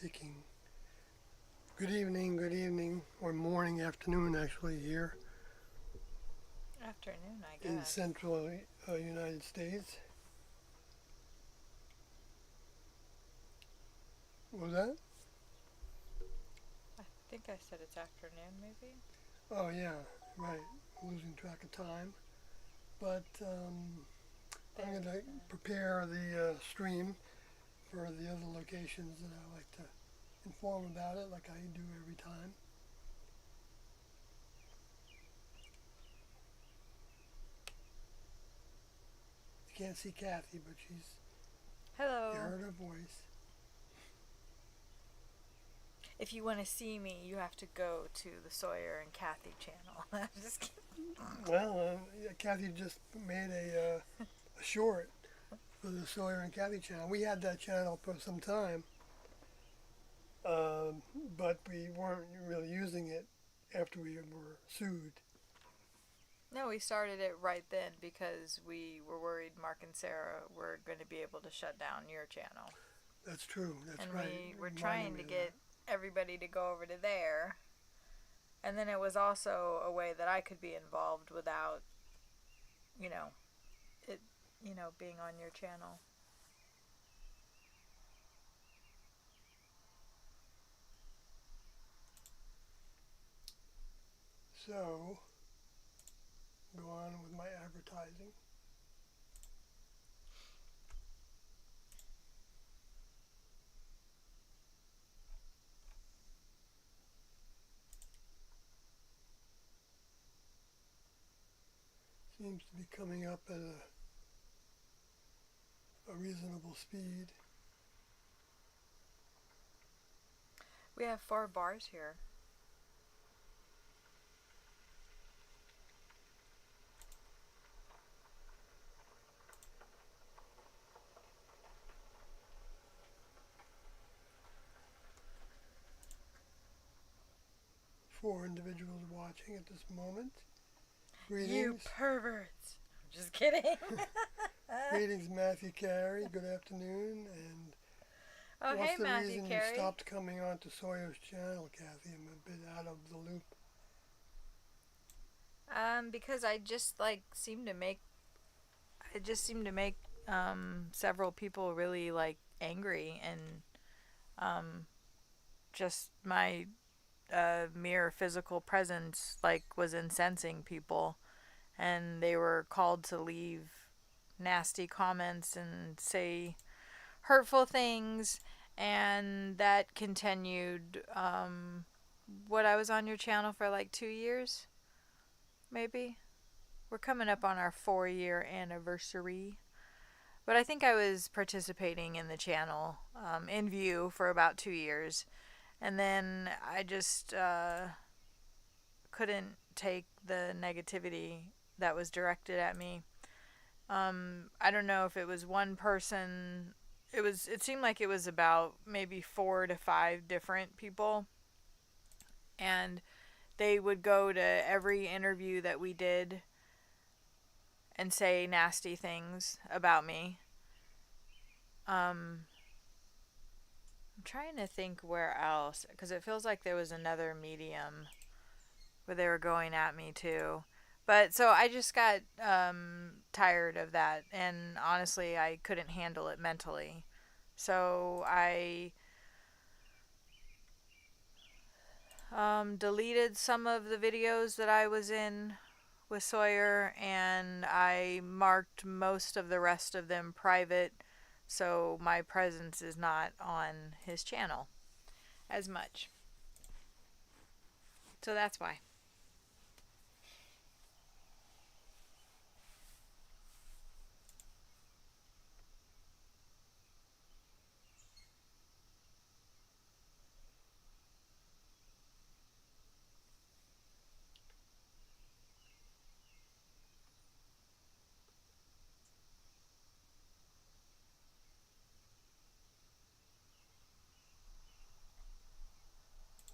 taking good evening, or morning, afternoon actually here Afternoon, I in guess. central United States. What was that? I think I said it's afternoon, maybe? Oh yeah, right. Losing track of time. But I'm There going we to go. prepare the stream for the other locations that I like to inform about it, like I do every time. You can't see Kathy, but you Hello. heard her voice. If you want to see me, you have to go to the Sawyer and Kathy channel. I'm just kidding. Well, yeah, Kathy just made a short for the Sawyer and Kathy channel. We had that channel for some time, um, but we weren't really using it after we were sued. No, we started it right then because we were worried Mark and Sarah were going to be able to shut down your channel. That's true. That's And right. we were Reminding trying me to of that. get everybody to go over to there. And then it was also a way that I could be involved without, you know, it, being on your channel. So, go on with my advertising. Seems to be coming up at a reasonable speed. We have 4 bars here. 4 individuals watching at this moment. You Greetings. perverts. I'm just kidding. Greetings, Matthew Carey. Good afternoon. And Oh, what's hey, the Matthew reason you Carey. stopped coming on to Sawyer's channel, Kathy? I'm a bit out of the loop. Because I just seem to make several people really like angry, and um, just my mere physical presence like was incensing people, and they were called to leave nasty comments and say hurtful things, and that continued. What I was on your channel for like 2 years, maybe. We're coming up on our 4 year anniversary. But I think I was participating in the channel in view for about 2 years. And then I just couldn't take the negativity that was directed at me. I don't know if it was one person. It seemed like it was about maybe 4 to 5 different people, and they would go to every interview that we did and say nasty things about me. I'm trying to think where else, because it feels like there was another medium where they were going at me too. But so I just got tired of that, and honestly, I couldn't handle it mentally. So I deleted some of the videos that I was in with Sawyer, and I marked most of the rest of them private, so my presence is not on his channel as much. So that's why.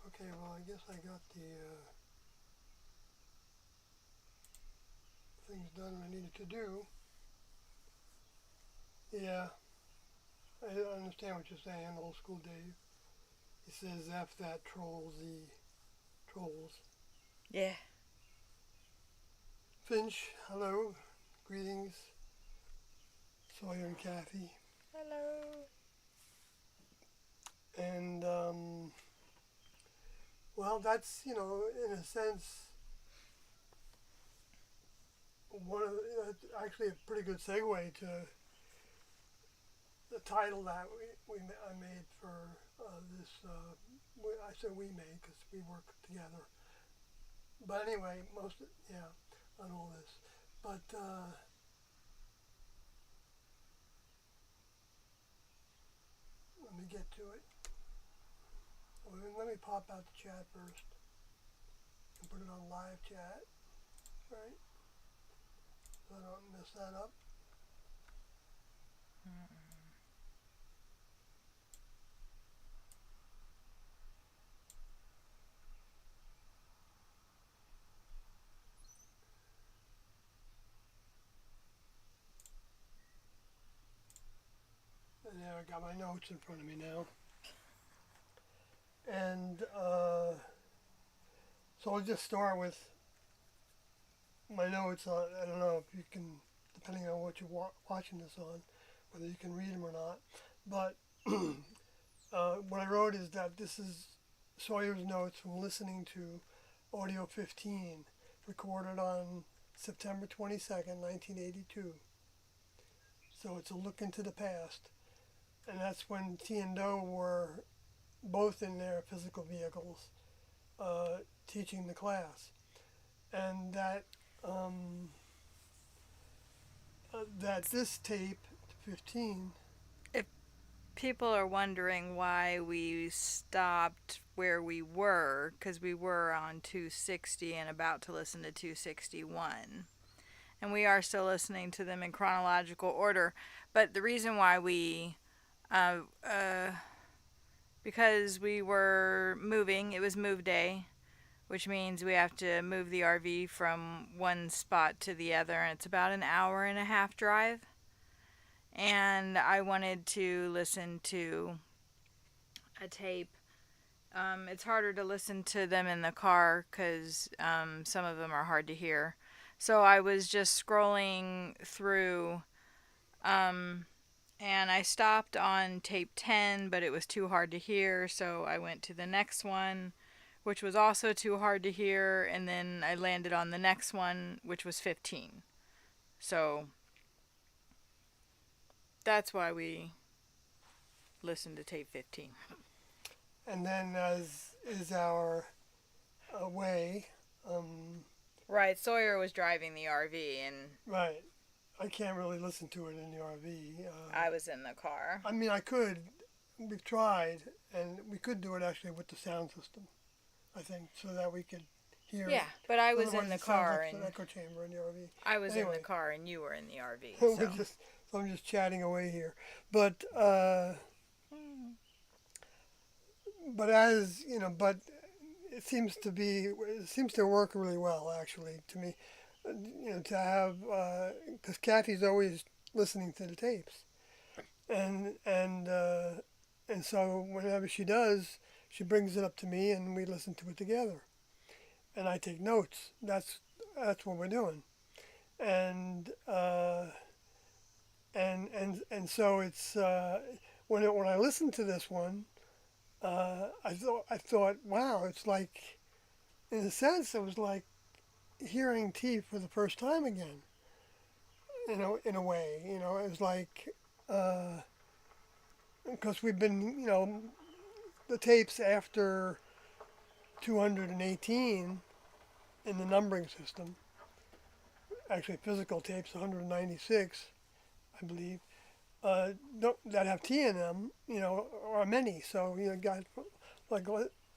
Okay, well, I guess I got the things done I needed to do. Yeah, I understand what you're saying, old school Dave. He says F that trolls the trolls. Yeah. Finch, hello. Greetings. Sawyer and Kathy. Hello. And, well, that's, in a sense, one of actually a pretty good segue to the title that I made for this. I said we made because we work together. But anyway, on all this. But let me get to it. Let me pop out the chat first and put it on live chat, right? So I don't mess that up. And there, I got my notes in front of me now. And so I'll just start with my notes. I don't know if you can, depending on what you're watching this on, whether you can read them or not. But what I wrote is that this is Sawyer's notes from listening to Audio 15, recorded on September 22nd, 1982. So it's a look into the past. And that's when T and Doe were both in their physical vehicles teaching the class. And that that this tape, 15, People are wondering why we stopped where we were, because we were on 260 and about to listen to 261. And we are still listening to them in chronological order. But the reason why we, because we were moving, it was move day, which means we have to move the RV from one spot to the other, and it's about an hour and a half drive. And I wanted to listen to a tape. It's harder to listen to them in the car because some of them are hard to hear. So I was just scrolling through, and I stopped on tape 10, but it was too hard to hear, so I went to the next one, which was also too hard to hear, and then I landed on the next one, which was 15. So that's why we listened to tape 15. and then as is our way, Right, Sawyer was driving the RV, and right, I can't really listen to it in the RV. I was in the car. I mean, I could. We've tried, and we could do it actually with the sound system, I think, so that we could hear. Yeah, but I was Otherwise in the it sounds car, like and an echo chamber in the RV. I was in Anyway. the car, and you were in the RV. So I'm just chatting away here, but as you know, but it seems to work really well actually to me. To have because Kathy's always listening to the tapes, and so whenever she does, she brings it up to me and we listen to it together, and I take notes. That's what we're doing, and so it's when I listened to this one, I thought, wow, it's like, in a sense, it was like hearing T for the first time again. In a way, it was like because we've been, the tapes after 218 in the numbering system, actually physical tapes 196, I believe, that have T in them, are many. So got like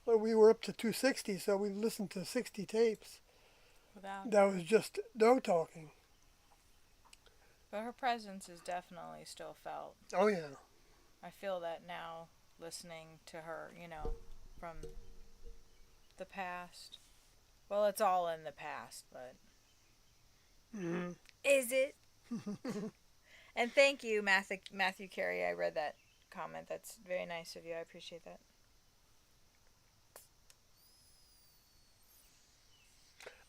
we were up to 260, so we listened to 60 tapes. That was just Doe talking. But her presence is definitely still felt. Oh yeah. I feel that now, listening to her, from the past. Well, it's all in the past, but Mm-hmm. is it? And thank you, Matthew Carey. I read that comment. That's very nice of you. I appreciate that.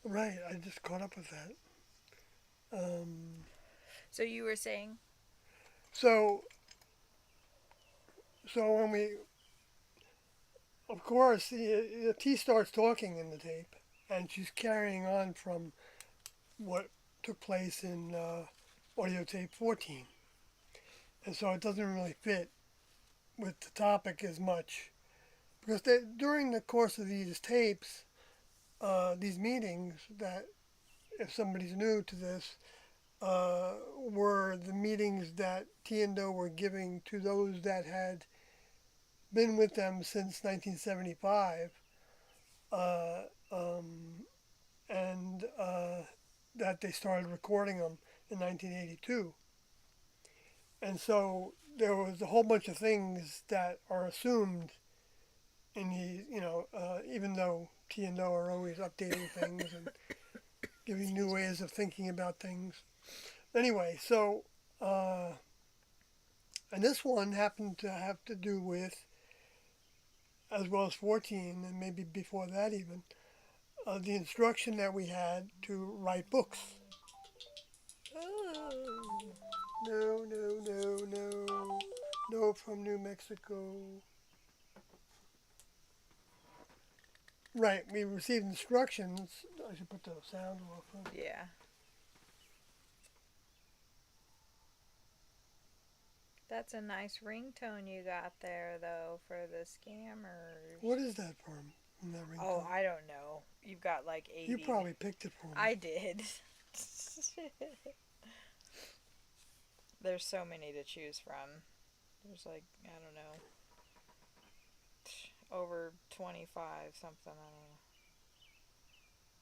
Right, I just caught up with that. Um, So you were saying, so, so when we, of course, the T starts talking in the tape, and she's carrying on from what took place in audio tape 14. And so it doesn't really fit with the topic as much. Because during the course of these tapes, these meetings, that if somebody's new to this, were the meetings that T and Do were giving to those that had been with them since 1975, uh, um, and that they started recording them in 1982. And so there was a whole bunch of things that are assumed in the, even though T and O are always updating things and giving new excuse me. ways of thinking about things. Anyway, so, uh, and this one happened to have to do with, as well as 14, and maybe before that even, the instruction that we had to write books. Oh, no, no, no, no. No from New Mexico. Right, we received instructions. I should put the sound off. Yeah. That's a nice ringtone you got there, though, for the What scammers. is that from that Oh, ringtone? I don't know. You've got like You 80. probably picked it for me. I did. There's so many to choose from. There's like, I don't know, over 25 something. I don't know.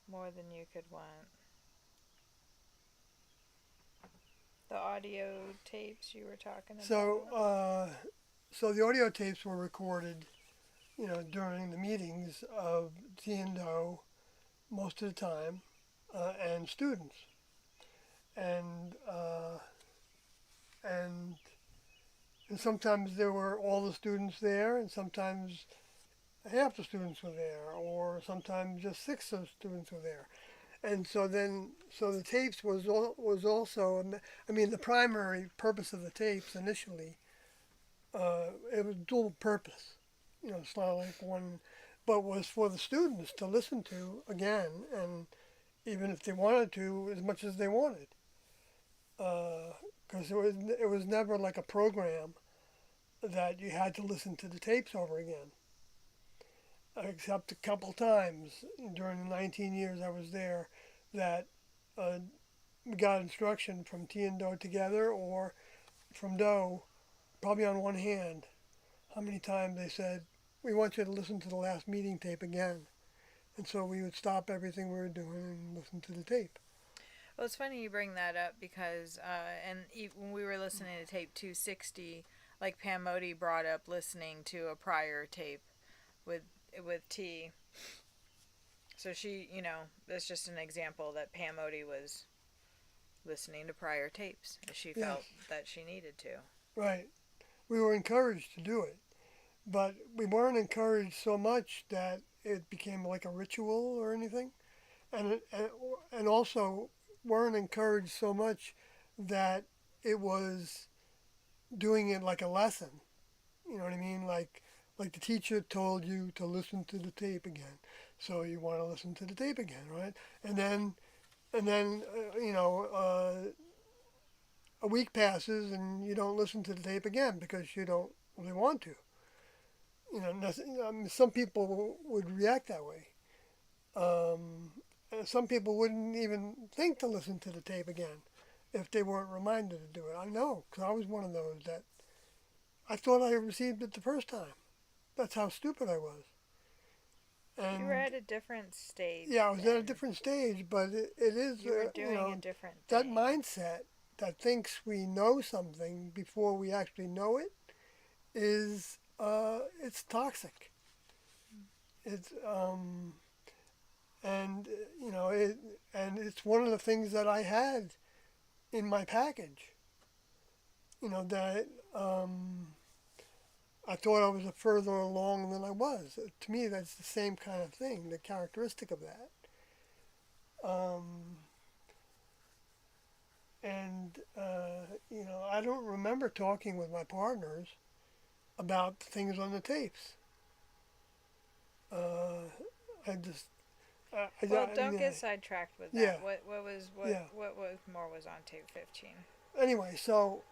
More than you could want. The audio tapes you were talking So, about? so the audio tapes were recorded, during the meetings of T and O most of the time, and students, and and and sometimes there were all the students there, and sometimes half the students were there, or sometimes just six of the students were there. And so the tapes was also, I mean, the primary purpose of the tapes initially, it was dual purpose. It's not like one, but was for the students to listen to again, and even if they wanted to, as much as they wanted, because it was never like a program that you had to listen to the tapes over again, except a couple times during the 19 years I was there that uh, we got instruction from T and Do together or from Do, probably on one hand, how many times they said, we want you to listen to the last meeting tape again. And so we would stop everything we were doing and listen to the tape. Well, it's funny you bring that up because, when we were listening to tape 260, like Pam Modi brought up listening to a prior tape with T. So she, that's just an example that Pam Modi was listening to prior tapes as she Yes, felt that she needed to. right. We were encouraged to do it, but we weren't encouraged so much that it became like a ritual or anything. And also weren't encouraged so much that it was doing it like a lesson. You know what I mean? Like the teacher told you to listen to the tape again, so you want to listen to the tape again, right? And then a week passes and you don't listen to the tape again because you don't really want to. I mean, some people would react that way. Some people wouldn't even think to listen to the tape again if they weren't reminded to do it. I know, because I was one of those that I thought I received it the first time. That's how stupid I was. You were And at a different yeah, I stage was at a then. different stage, but it is, You were doing a different that thing. mindset that thinks we know something before we actually know it is, it's toxic. It's, and, you know, it, and it's one of the things that I had in my package. That I thought I was further along than I was. To me, that's the same kind of thing, the characteristic of that. Um, and I don't remember talking with my partners about things on the tapes. Uh, I just, Well, don't get sidetracked with yeah, that. yeah. What was more was on tape 15. Anyway, so,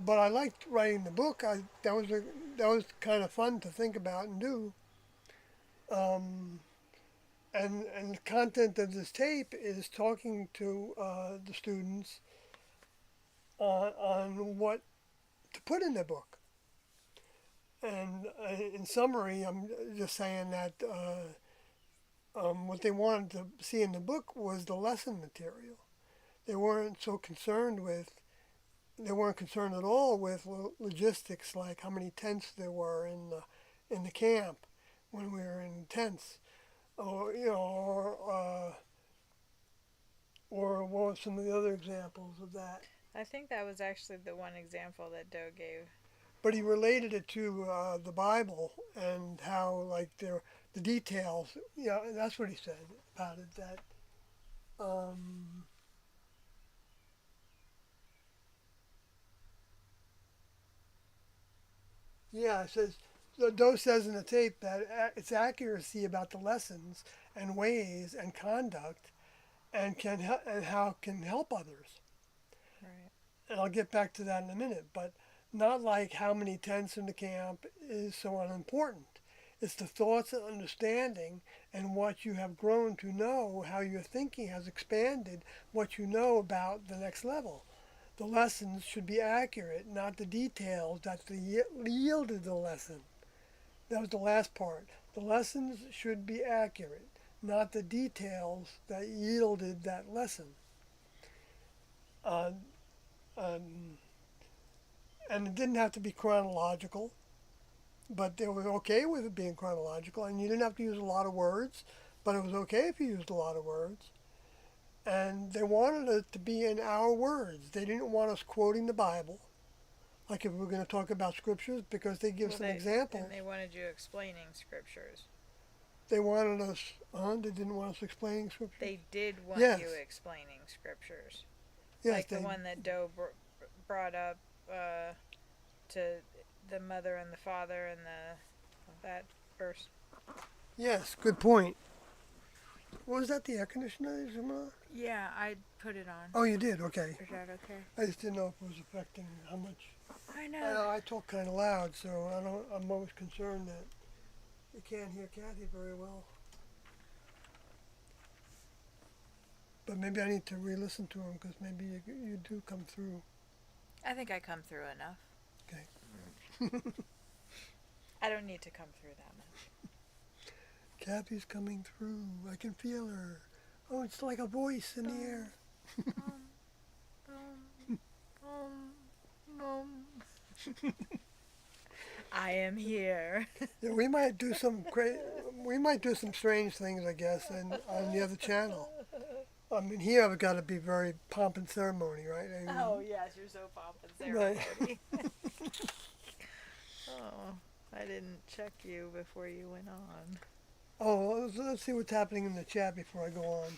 but I liked writing the book. That was kind of fun to think about and do. Um, and the content of this tape is talking to the students on what to put in their book. And in summary, I'm just saying that what they wanted to see in the book was the lesson material. They weren't so concerned with, they weren't concerned at all with logistics, like how many tents there were in the camp when we were in tents, or or what were some of the other examples of that. I think that was actually the one example that Doe gave. But he related it to the Bible and how like the details. Yeah, that's what he said about it. That um, yeah, it says. So Doe says in the tape that its accuracy about the lessons and ways and conduct and how it can help others. Right. And I'll get back to that in a minute. But not like how many tents in the camp is so unimportant. It's the thoughts and understanding and what you have grown to know, how your thinking has expanded what you know about the next level. The lessons should be accurate, not the details that yielded the lesson. That was the last part. The lessons should be accurate, not the details that yielded that lesson. Uh, um, and it didn't have to be chronological, but they were okay with it being chronological, and you didn't have to use a lot of words, but it was okay if you used a lot of words. And they wanted it to be in our words. They didn't want us quoting the Bible, like if we were going to talk about scriptures, because they give some examples. And they wanted you explaining scriptures. They wanted us, they didn't want us explaining scriptures. They did want Yes. you explaining scriptures. Yes, like the one that Doe brought up to the mother and the father and that verse. Yes, good point. What was that, the air conditioner? Yeah, I put it on. Oh, you did? Okay. Is that okay? I just didn't know if it was affecting how much. I I know. know I talk kind of loud, so I'm always concerned that you can't hear Kathy very well. But maybe I need to re-listen to him because maybe you do come through. I think I come through enough. Okay. I don't need to come through that much. Kathy's coming through. I can feel her. Oh, it's like a voice in the air. I am here. Yeah, we might do some strange things, I guess, and on the other channel. I mean, here I've got to be very pomp and ceremony, right? I mean, Oh yes, you're so pomp and ceremony. Right. Oh, I didn't check you before you went on. Oh, let's see what's happening in the chat before I go on.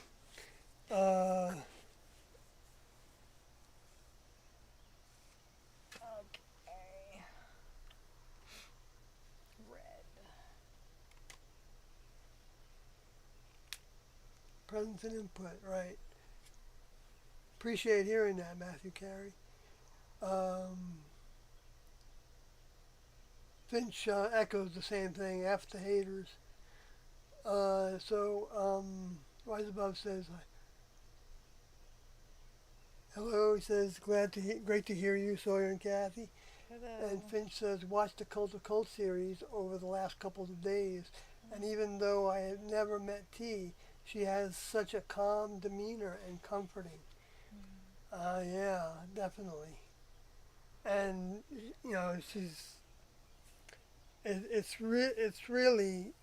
Okay. Red. Presence and input, right. Appreciate hearing that, Matthew Carey. Finch echoes the same thing, F the haters. Rise Above says, hello, he says, great to hear you, Sawyer and Kathy. Hello. And Finch says, watched the Cult of Cult series over the last couple of days, and even though I had never met T, she has such a calm demeanor and comforting. Yeah, definitely. And, it's really,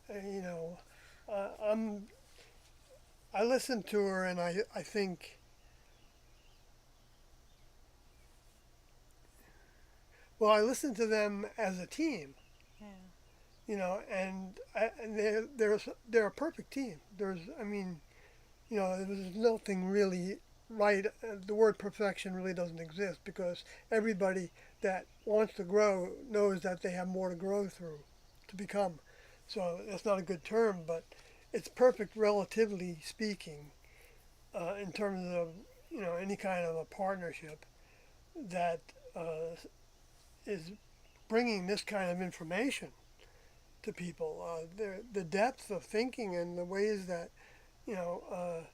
I listen to her and I think, well, I listen to them as a team, Yeah. and they're a perfect team. there's nothing really right. The word perfection really doesn't exist because everybody that wants to grow knows that they have more to grow through, to become. So that's not a good term, but it's perfect relatively speaking, in terms of any kind of a partnership that is bringing this kind of information to people. The depth of thinking and the ways that you know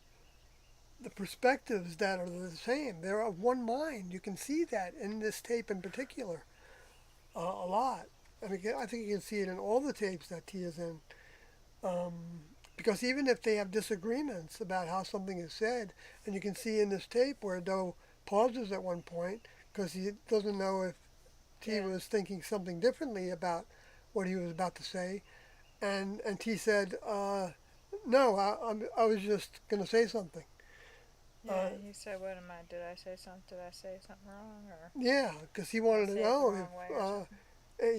the perspectives that are the same. They're of one mind. You can see that in this tape in particular a lot. I mean, I think you can see it in all the tapes that T is in. Um, because even if they have disagreements about how something is said, and you can see in this tape where Doe pauses at one point because he doesn't know if T Yeah. was thinking something differently about what he was about to say, and T said, "No, I was just going to say something." Yeah, Uh, he said, "What am I? Did I say something? Did I say something wrong, or yeah, because he did I wanted to say it the know wrong way, if or something?"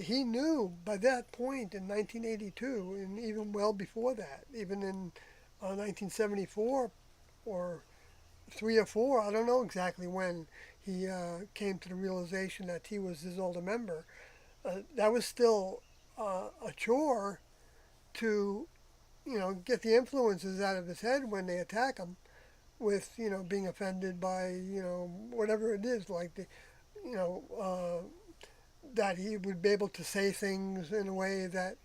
he knew by that point in 1982, and even well before that, even in 1974 or 3 or 4, I don't know exactly when he came to the realization that he was his older member. That was still a chore to, get the influences out of his head when they attack him with, being offended by, whatever it is, like you know, that he would be able to say things in a way that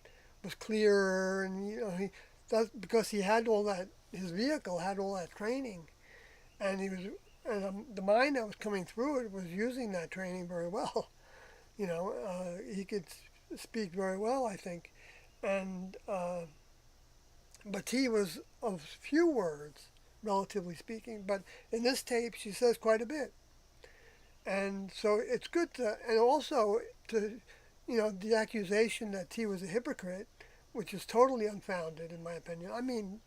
was clearer, and he that's because he had all that. His vehicle had all that training, and he was, and the mind that was coming through it was using that training very well. He could speak very well, I think, and but he was of few words, relatively speaking. But in this tape, she says quite a bit, and so it's good to, and also to, the accusation that T was a hypocrite, which is totally unfounded in my opinion. I mean,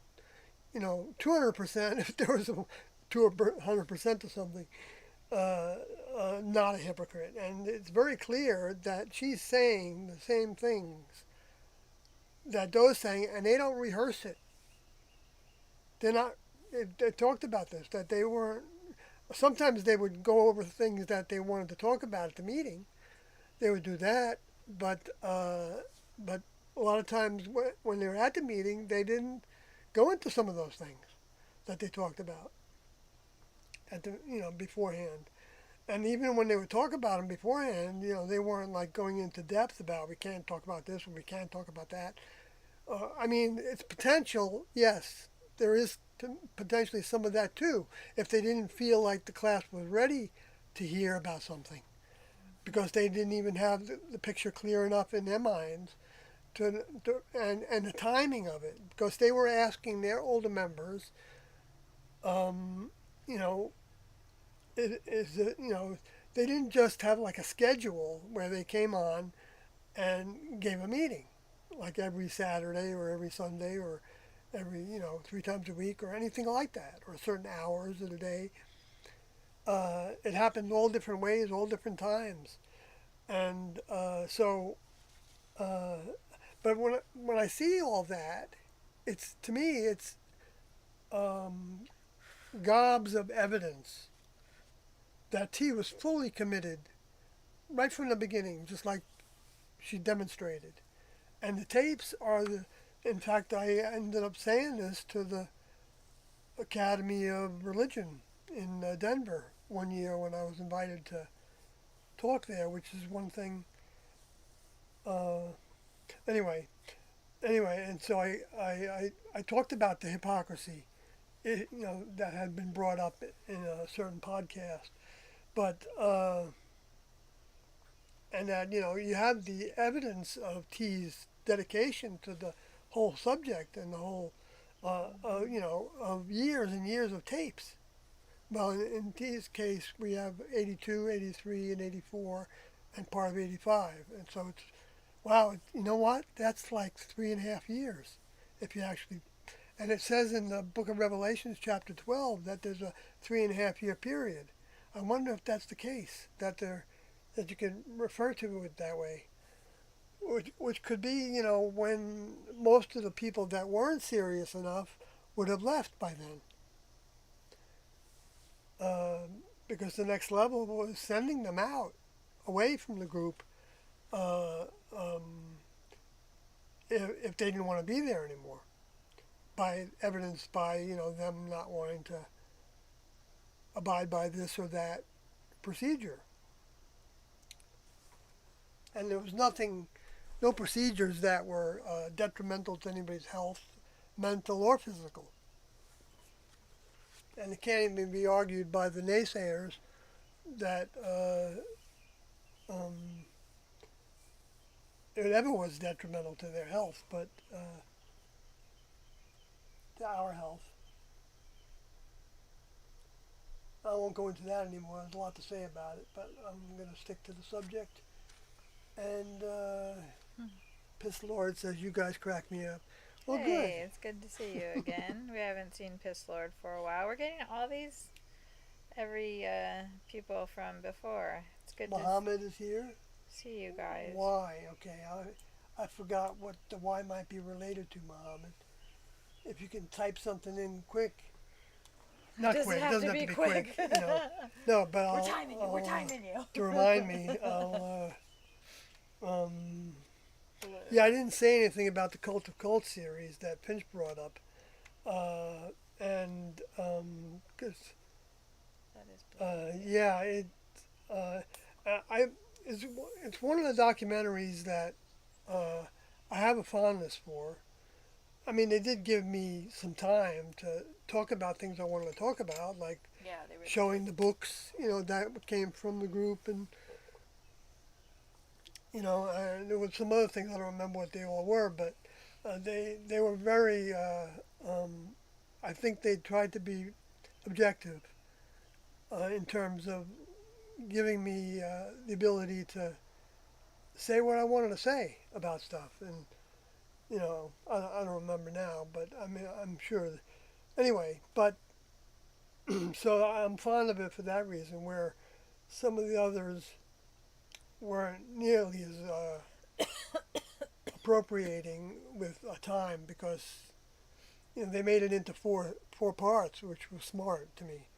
200%, if there was a 200% of something, uh, not a hypocrite. And it's very clear that she's saying the same things that Doe's saying, and they don't rehearse it. They're not, they talked about this, that they weren't, sometimes they would go over things that they wanted to talk about at the meeting. They would do that, but a lot of times when they were at the meeting, they didn't go into some of those things that they talked about at the beforehand. And even when they would talk about them beforehand, they weren't like going into depth about we can't talk about this or we can't talk about that. I mean, it's potential. Yes, there is potentially some of that too. If they didn't feel like the class was ready to hear about something, because they didn't even have the picture clear enough in their minds and the timing of it, because they were asking their older members, um, you know, is it, they didn't just have like a schedule where they came on and gave a meeting, like every Saturday or every Sunday or every 3 times a week or anything like that, or certain hours of the day. It happened all different ways, all different times, and uh, but when I see all that, it's to me it's um, gobs of evidence that T was fully committed right from the beginning, just like she demonstrated. And the tapes are the. In fact, I ended up saying this to the Academy of Religion in Denver one year when I was invited to talk there, which is one thing. Uh, anyway, and so I talked about the hypocrisy, that had been brought up in a certain podcast, but and that you have the evidence of T's dedication to the whole subject and the whole of years and years of tapes. Well, in T's case, we have 82, 83, and 84, and part of 85, and so it's wow. You know what? That's like 3.5 years, if you actually. And it says in the Book of Revelations, chapter 12, that there's a 3.5 year period. I wonder if that's the case, that you can refer to it that way, which could be, when most of the people that weren't serious enough would have left by then. because the next level was sending them out away from the group uh, um, if they didn't want to be there anymore, by evidenced by them not wanting to abide by this or that procedure. And there was nothing, no procedures that were detrimental to anybody's health, mental or physical. And it can't even be argued by the naysayers that um, it ever was detrimental to their health, but to our health. I won't go into that anymore. There's a lot to say about it, but I'm going to stick to the subject. And Piss Lord says, you guys crack me up. Well, Hey, it's good to see you again. We haven't seen Piss Lord for a while. We're getting all these people from before. It's good Muhammad is here. to see you guys. Why? Okay, I forgot what the why might be related to Muhammad. If you can type something in quick. Not Does quick. it have doesn't to have be to be quick. No, but We're timing you. We're timing you. To remind me, yeah, I didn't say anything about the Cult of Cults series that Pinch brought up, and because That is yeah, uh, it's one of the documentaries that I have a fondness for. I mean, they did give me some time to talk about things I wanted to talk about, like yeah, they were showing the books, that came from the group, and there was some other things I don't remember what they all were, but they were very. I think they tried to be objective in terms of giving me the ability to say what I wanted to say about stuff, and I don't remember now, but I mean I'm sure. Anyway, but so I'm fond of it for that reason, where some of the others weren't nearly as appropriating with time, because they made it into four parts, which was smart to me,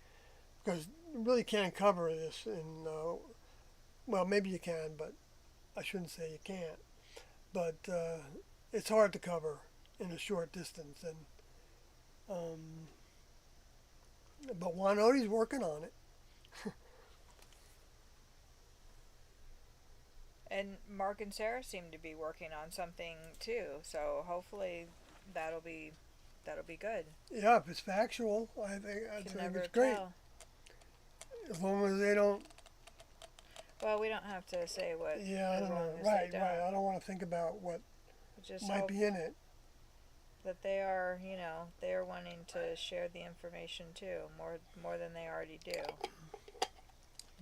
because you really can't cover this in well, maybe you can, but I shouldn't say you can't, but it's hard to cover in a short distance, and but Wanodi's working on it. And Mark and Sarah seem to be working on something too. So hopefully that'll be good. Yeah, if it's factual, I Can think never it's great. tell. As long as they don't. Well, we don't have to say what. Yeah, I as don't long know. as Right, they right. don't. I don't want to think about what Just might hope be in it. that they are, they are wanting to share the information too, more than they already do.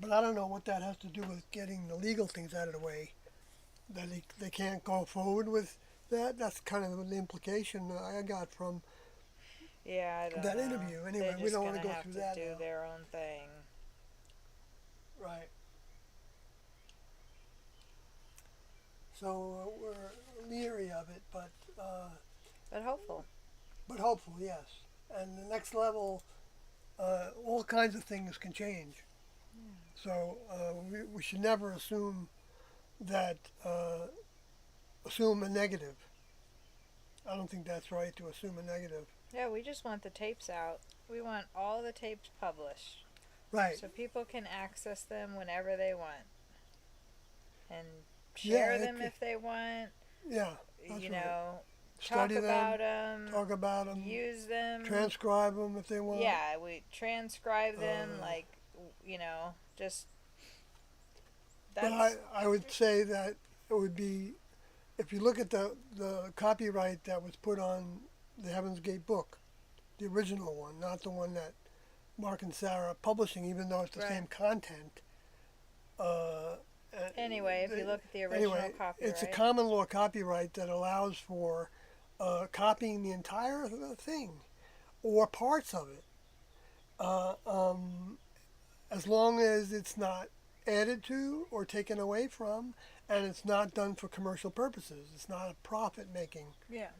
But I don't know what that has to do with getting the legal things out of the way. That they can't go forward with that. That's kind of the implication I got from Yeah, I don't that know. interview. Anyway, They're we just don't want to gonna go have through to that do now. their own thing. Right. So we're leery of it, but But hopeful. hopeful, yes. And the next level, all kinds of things can change. So we should never assume that assume a negative. I don't think that's right to assume a negative. Yeah, we just want the tapes out. We want all the tapes published. Right. So people can access them whenever they want. And Yeah, share it them could- if they want. Yeah. That's You right. know, Study talk them, about them. talk about them, Use them. transcribe them if they want. Yeah, we transcribe them, Uh, just But that's I would say that it would be, if you look at the copyright that was put on the Heaven's Gate book, the original one, not the one that Mark and Sarah are publishing, even though it's the Right. same content. anyway. If you look at the original Anyway, copyright, it's a common law copyright that allows for copying the entire thing or parts of it, as long as it's not added to or taken away from, and it's not done for commercial purposes. It's not a profit-making, yeah,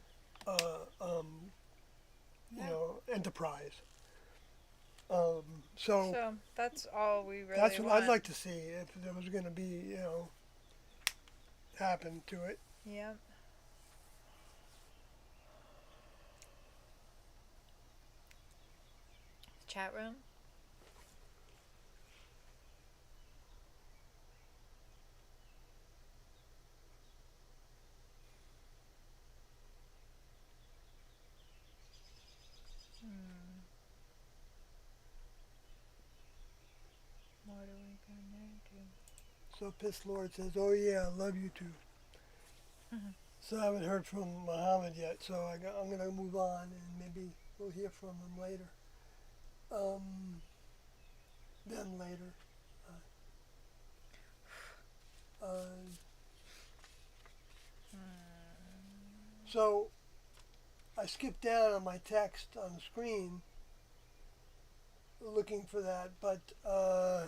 enterprise. So So that's all we really that's what want. I'd like to see if there was going to be, happen to it. Yep. Chat room. Hmm. What are we gonna do? So Piss Lord says, "Oh yeah, I love you too." Mhm. So I haven't heard from Muhammad yet, so I'm going to move on and maybe we'll hear from him later. Um, then later. Uh, so I skipped down on my text on the screen looking for that, but I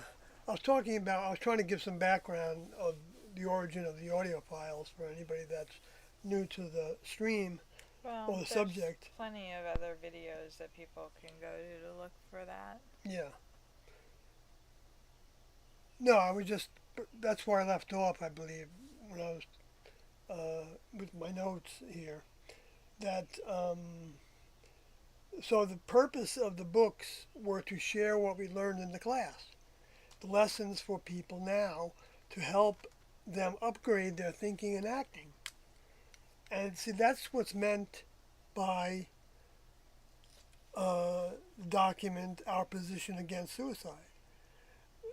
was trying to give some background of the origin of the audio files for anybody that's new to the stream Well, or the there's subject. plenty of other videos that people can go to look for that. Yeah. No, I was just, that's where I left off, I believe, when I was with my notes here. That, so the purpose of the books were to share what we learned in the class, the lessons for people now to help them upgrade their thinking and acting. And see, that's what's meant by the document, Our Position Against Suicide.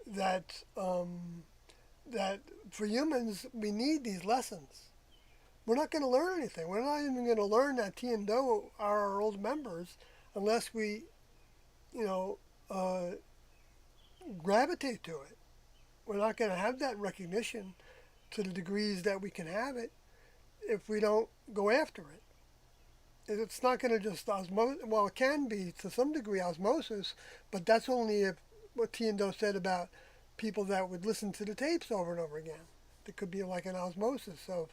That, that for humans, we need these lessons. We're not going to learn anything. We're not even going to learn that T and Do are our old members unless we, you know, uh, gravitate to it. We're not going to have that recognition to the degrees that we can have it if we don't go after it. It's not going to just osmosis. Well, it can be to some degree osmosis, but that's only if what T and Do said about people that would listen to the tapes over and over again. There could be like an osmosis of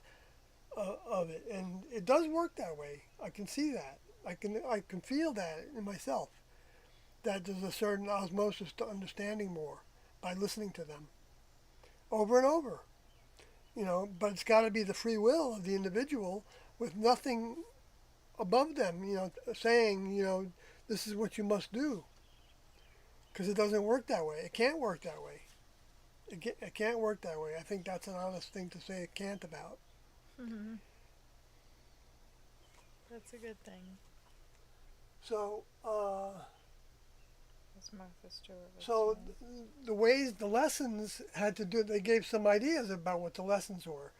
it, and it does work that way. I can see that. I can feel that in myself. That there's a certain osmosis to understanding more by listening to them over and over. But it's got to be the free will of the individual with nothing above them, saying, this is what you must do. Because it doesn't work that way. It can't work that way. It can't work that way. I think that's an honest thing to say it can't about. Mm-hmm. That's a good thing. So, As Martha Stewart would so say. the ways, the lessons had to do, they gave some ideas about what the lessons were.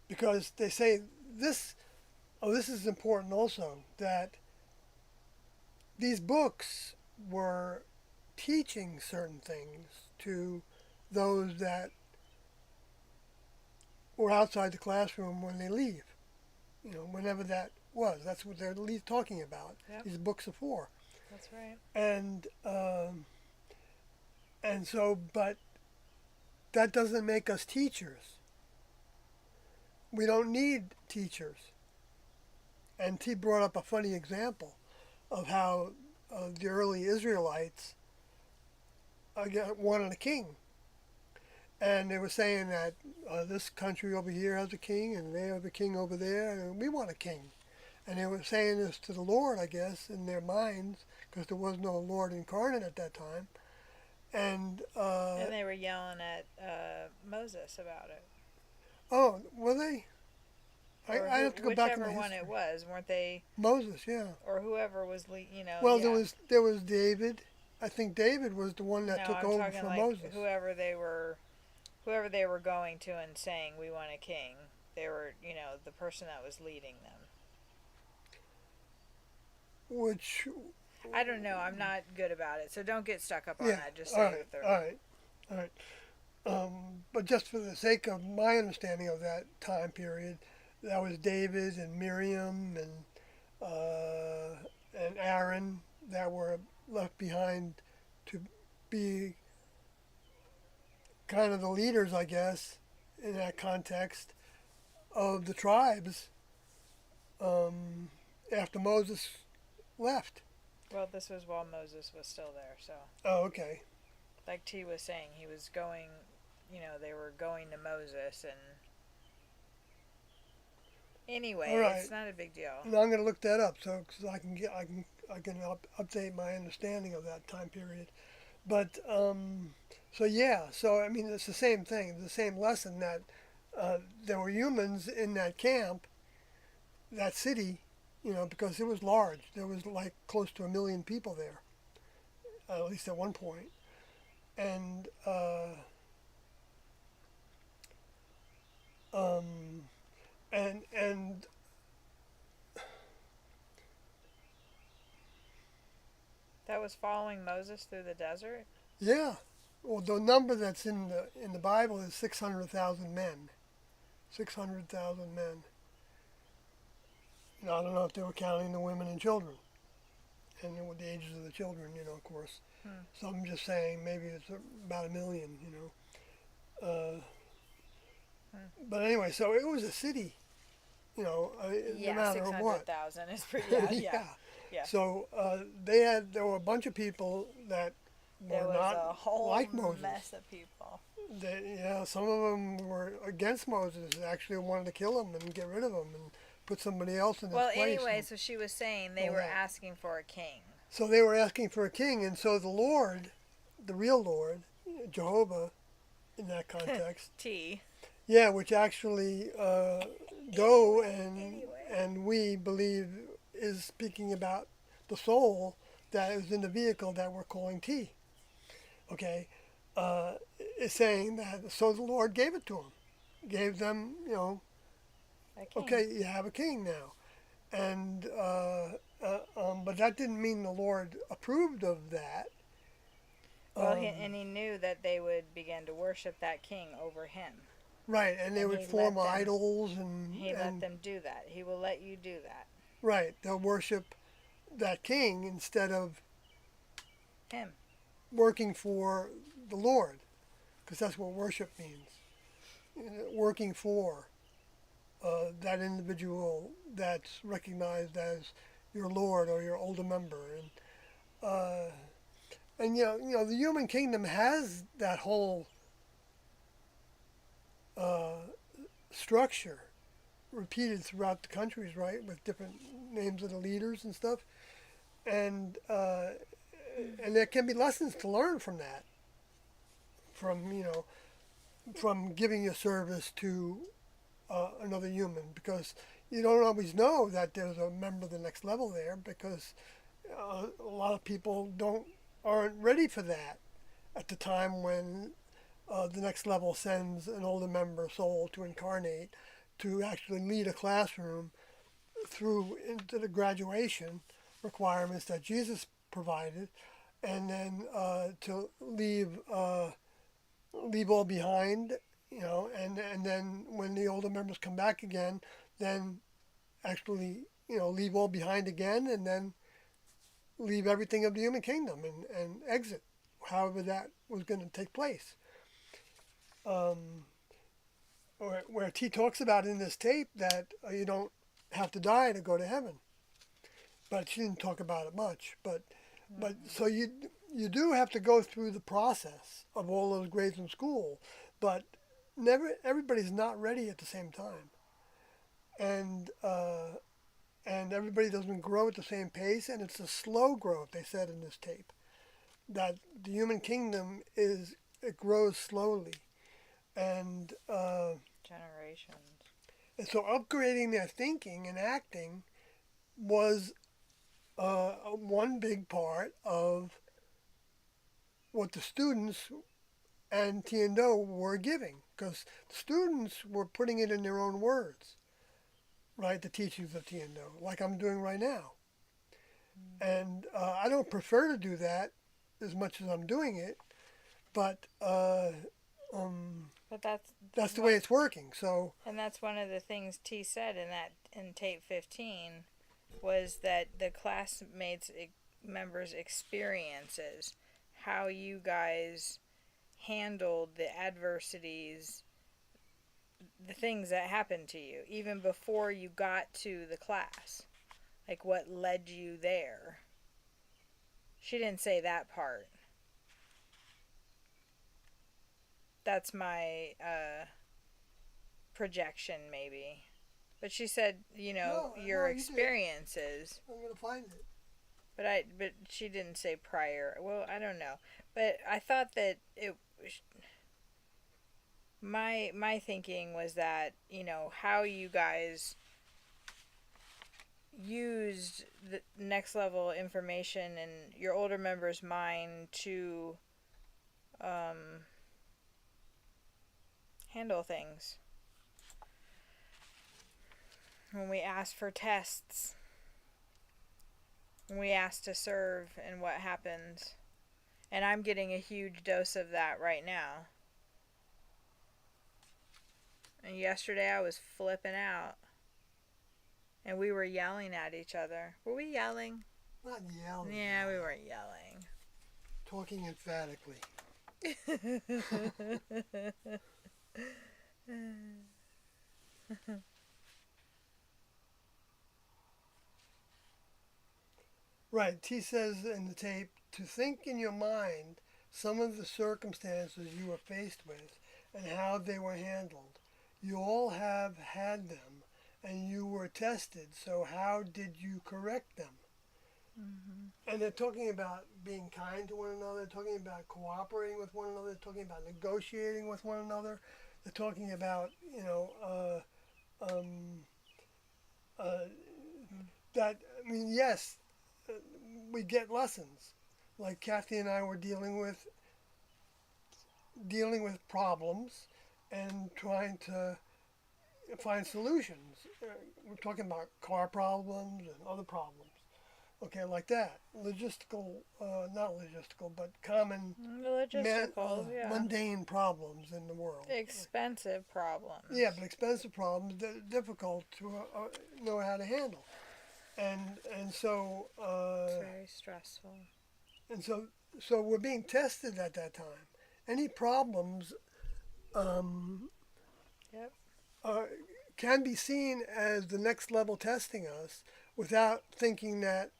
Because they say this is important also, that these books were teaching certain things to those that were outside the classroom when they leave. Whenever that was. That's what they're talking about. Yep. These books are for. That's right. And so, but that doesn't make us teachers. We don't need teachers. And T brought up a funny example of how the early Israelites wanted a king. And they were saying that this country over here has a king, and they have a king over there, and we want a king. And they were saying this to the Lord, I guess, in their minds, because there was no Lord incarnate at that time. And they were yelling at Moses about it. oh, were they? I have to go back in the Whichever one history. it was, weren't they? Moses, yeah. Or whoever was, Well, yeah. there was David. I think David was the one that No, took I'm over talking from like Moses. whoever they were going to and saying we want a king. They were, the person that was leading them. Which I don't know. I'm not good about it, so don't get stuck up on yeah. that. Just All say right. that they're. All right. But just for the sake of my understanding of that time period, that was David and Miriam and Aaron that were left behind to be kind of the leaders, I guess, in that context of the tribes after Moses left. Well, this was while Moses was still there, so Oh, okay. like T was saying, he was going. They were going to Moses, and All anyway, right. it's not a big deal. Now I'm going to look that up so cause I can update my understanding of that time period. But so yeah, so I mean it's the same thing, the same lesson that there were humans in that camp, that city, because it was large. There was like close to 1 million people there, at least at one point, and um, and That was following Moses through the desert. yeah, well the number that's in the Bible is 600,000 men, 600,000 men. Now, I don't know if they were counting the women and children, and with the ages of the children, of course. Hmm. So I'm just saying maybe it's about 1 million, Uh, Hmm. but anyway, so it was a city, no Yeah, matter six hundred what. thousand is pretty. Yeah, yeah, Yeah. yeah. So there were a bunch of people that There were was not a whole like Moses. mess of people. Yeah, some of them were against Moses. Actually, wanted to kill him and get rid of him and put somebody else in his Well, place anyway, and so she was saying they all were that. asking for a king. So they were asking for a king, and so the Lord, the real Lord, Jehovah, in that context, T. yeah, which actually Doe Anyway. and we believe is speaking about the soul that is in the vehicle that we're calling T. Okay, is saying that so the Lord gave it to them, gave them, A king. okay, you have a king now, and but that didn't mean the Lord approved of that. Well, Um, and he knew that they would begin to worship that king over him. right, and they And would he form let them. idols He let and them do that. He will let you do that. right, they'll worship that king instead of Him. working for the Lord, because that's what worship means. Working for that individual that's recognized as your Lord or your older member, uh, and the human kingdom has that whole uh, structure repeated throughout the countries, right, with different names of the leaders and stuff, and and there can be lessons to learn from that, from from giving a service to another human, because you don't always know that there's a member of the next level there, because a lot of people aren't ready for that at the time when the next level sends an older member soul to incarnate to actually lead a classroom through into the graduation requirements that Jesus provided, and then to leave all behind, and then when the older members come back again, then actually leave all behind again, and then leave everything of the human kingdom and exit, however that was going to take place. Um, where T talks about in this tape that you don't have to die to go to heaven, but she didn't talk about it much. But so you do have to go through the process of all those grades in school, but never everybody's not ready at the same time, and and everybody doesn't grow at the same pace, and it's a slow growth. They said in this tape that the human kingdom it grows slowly, and Generations. and so upgrading their thinking and acting was one big part of what the students and Tiendo were giving, because the students were putting it in their own words, right? The teachings of Tiendo, like I'm doing right now. And I don't prefer to do that as much as I'm doing it, but um, But that's that's the way what, it's working. So, and that's one of the things T said in tape 15 was that the classmates members' experiences, how you guys handled the adversities, the things that happened to you, even before you got to the class, like what led you there. She didn't say that part. That's my projection, maybe. But she said, your No, you did. experiences. I'm gonna find it. But she didn't say prior. Well, I don't know. But I thought that my thinking was that, how you guys used the next level information in your older member's mind to handle things. When we asked for tests, when we asked to serve, and what happens. And I'm getting a huge dose of that right now. And yesterday I was flipping out. And we were yelling at each other. Were we yelling? Not yelling. Yeah, we weren't yelling. Talking emphatically. Right. T says in the tape to think in your mind some of the circumstances you were faced with and how they were handled. You all have had them and you were tested, so how did you correct them? Mm-hmm. And they're talking about being kind to one another, talking about cooperating with one another, talking about negotiating with one another. They're talking about, that, I mean, yes, we get lessons. Like Kathy and I were dealing with problems and trying to find solutions. We're talking about car problems and other problems. Okay, like that. Logistical, not logistical, but common, mundane problems in the world. Expensive problems. Yeah, but expensive problems that are difficult to know how to handle. And so... it's very stressful. And so we're being tested at that time. Any problems Yep. Can be seen as the next level testing us without thinking that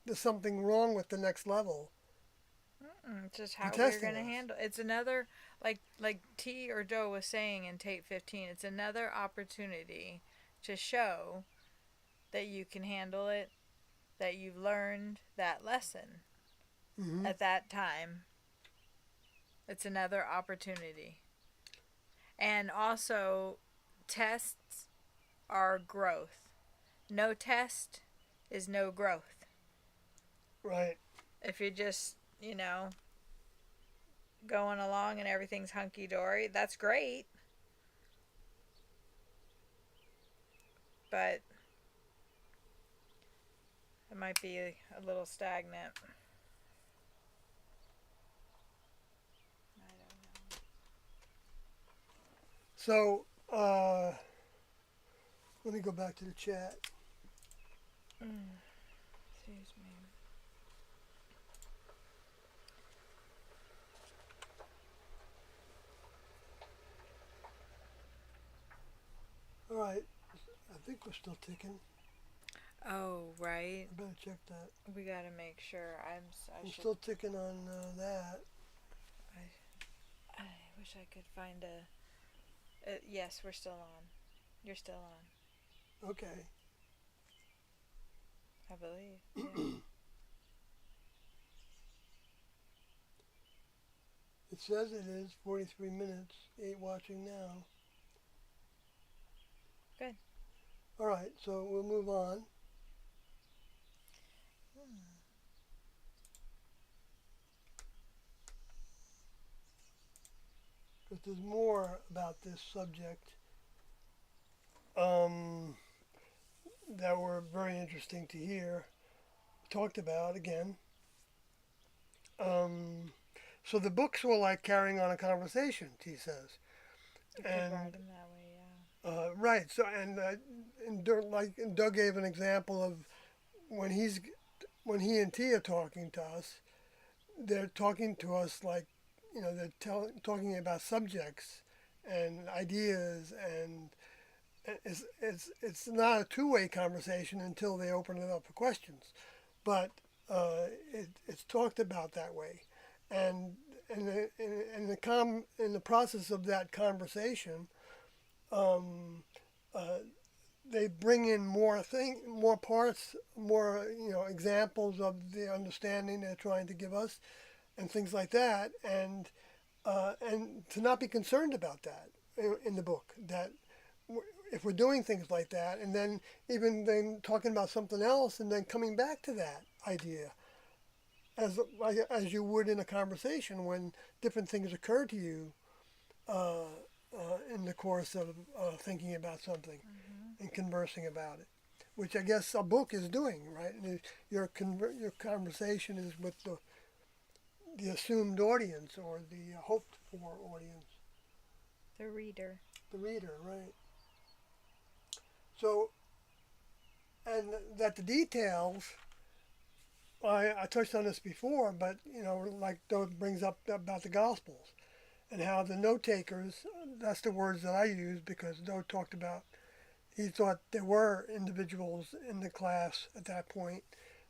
there's something wrong with the next level. It's just how we're going to handle. It's another, like T or Joe was saying in tape 15, it's another opportunity to show that you can handle it, that you've learned that lesson at that time. It's another opportunity. And also, tests are growth. No test is no growth. Right. If you're just, going along and everything's hunky-dory, that's great. But it might be a little stagnant. I don't know. So, let me go back to the chat. Excuse me. All right. I think we're still ticking. Oh, right. I better check that. We gotta make sure. I'm still ticking on that. I wish I could find a... yes, we're still on. You're still on. Okay. I believe. Yeah. It says it is 43 minutes, 8 watching now. Good. All right, so we'll move on. But there's more about this subject that were very interesting to hear, talked about again. So the books were like carrying on a conversation, T says. You could write them that way, yeah. Right. So and Doug gave an example of when he and T are talking to us, they're talking to us like, they're talking about subjects and ideas, and it's not a two-way conversation until they open it up for questions. But it's talked about that way, and in the process of that conversation, um, uh, they bring in more parts, more examples of the understanding they're trying to give us, and things like that, and to not be concerned about that in the book. That if we're doing things like that, and then even then talking about something else, and then coming back to that idea, as you would in a conversation when different things occur to you in the course of thinking about something and conversing about it, which I guess a book is doing, right? And your conversation is with the assumed audience or the hoped for audience, The reader. the reader, right? So, and that the details, I touched on this before, but like Doug brings up about the Gospels and how the note takers, that's the words that I use because Doug talked about, he thought there were individuals in the class at that point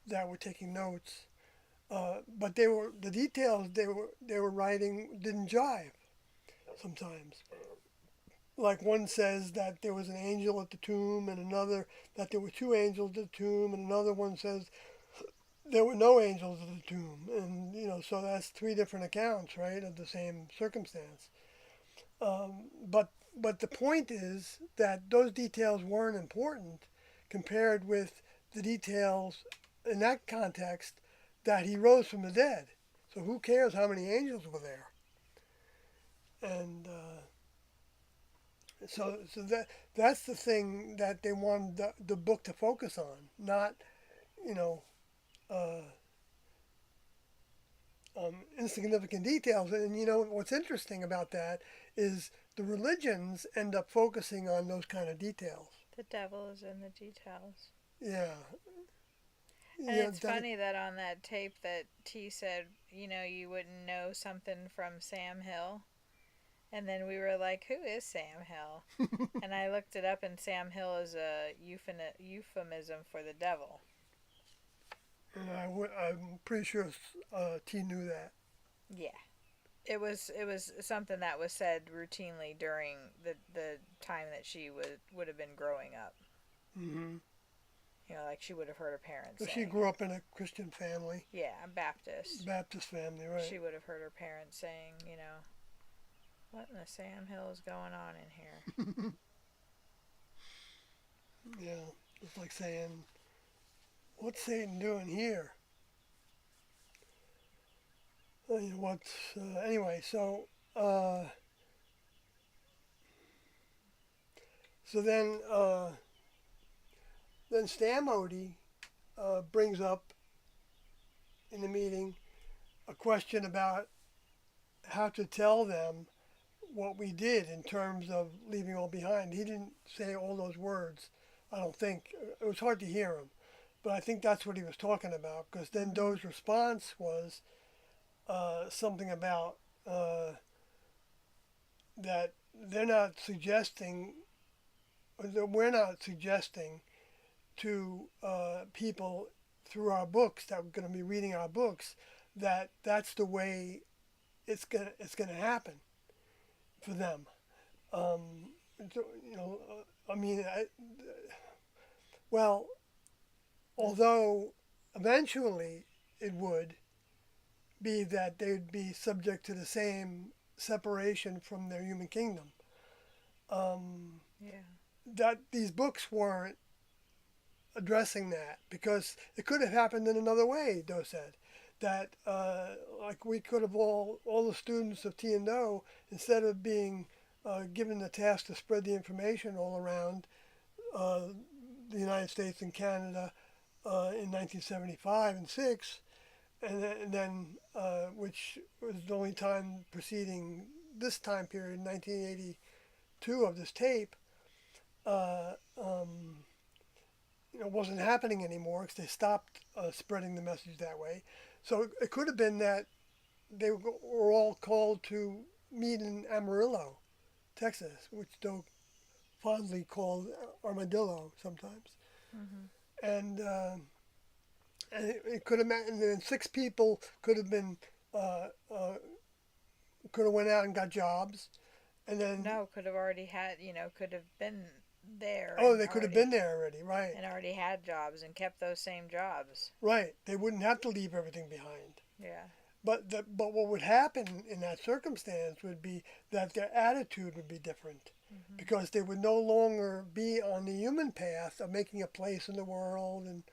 that were taking notes, but the details they were writing didn't jive sometimes. Like one says that there was an angel at the tomb, and another that there were two angels at the tomb, and another one says there were no angels at the tomb, and so that's three different accounts, right, of the same circumstance. But the point is that those details weren't important compared with the details in that context that he rose from the dead. So who cares how many angels were there? And so that's the thing that they wanted the book to focus on, not you know uh, insignificant details. And what's interesting about that is the religions end up focusing on those kind of details. The devil is in the details. Yeah, And yeah, it's funny that on that tape that T said, you wouldn't know something from Sam Hill. And then we were like, who is Sam Hill? And I looked it up, and Sam Hill is a euphemism for the devil. and I'm pretty sure T knew that. Yeah. It was something that was said routinely during the time that she would have been growing up. Hmm. Like she would have heard her parents So saying. she grew up in a Christian family, Yeah, Baptist. Baptist family, right? She would have heard her parents saying, what in the Sam Hill is going on in here? Yeah, it's like saying, "What's Satan doing here?" What's anyway? So then Stan Modi brings up in the meeting a question about how to tell them what we did in terms of leaving all behind. He didn't say all those words. I don't think it was hard to hear him, but I think that's what he was talking about. Because then Doe's response was something about that they're not suggesting, or that we're not suggesting to people through our books that we're going to be reading our books that that's the way it's gonna happen for them. Um, I mean, well, although eventually it would be that they'd be subject to the same separation from their human kingdom. Yeah. That these books weren't addressing that because it could have happened in another way. Doe said that like we could have all the students of T and Do, instead of being given the task to spread the information all around uh, the United States and Canada in 1975 and 6, and then which was the only time preceding this time period, 1982 of this tape, uh, um, wasn't happening anymore because they stopped spreading the message that way. So it could have been that they were all called to meet in Amarillo, Texas, which Doe fondly called Armadillo sometimes. Mm-hmm. And and it could have meant, and then 6 people could have been, uh, uh, could have went out and got jobs, and then No, could have already had, could have been there oh, and they could have already been there already, right? had jobs and kept those same jobs. Right. They wouldn't have to leave everything behind. Yeah. But what would happen in that circumstance would be that their attitude would be different, Hmm. because they would no longer be on the human path of making a place in the world and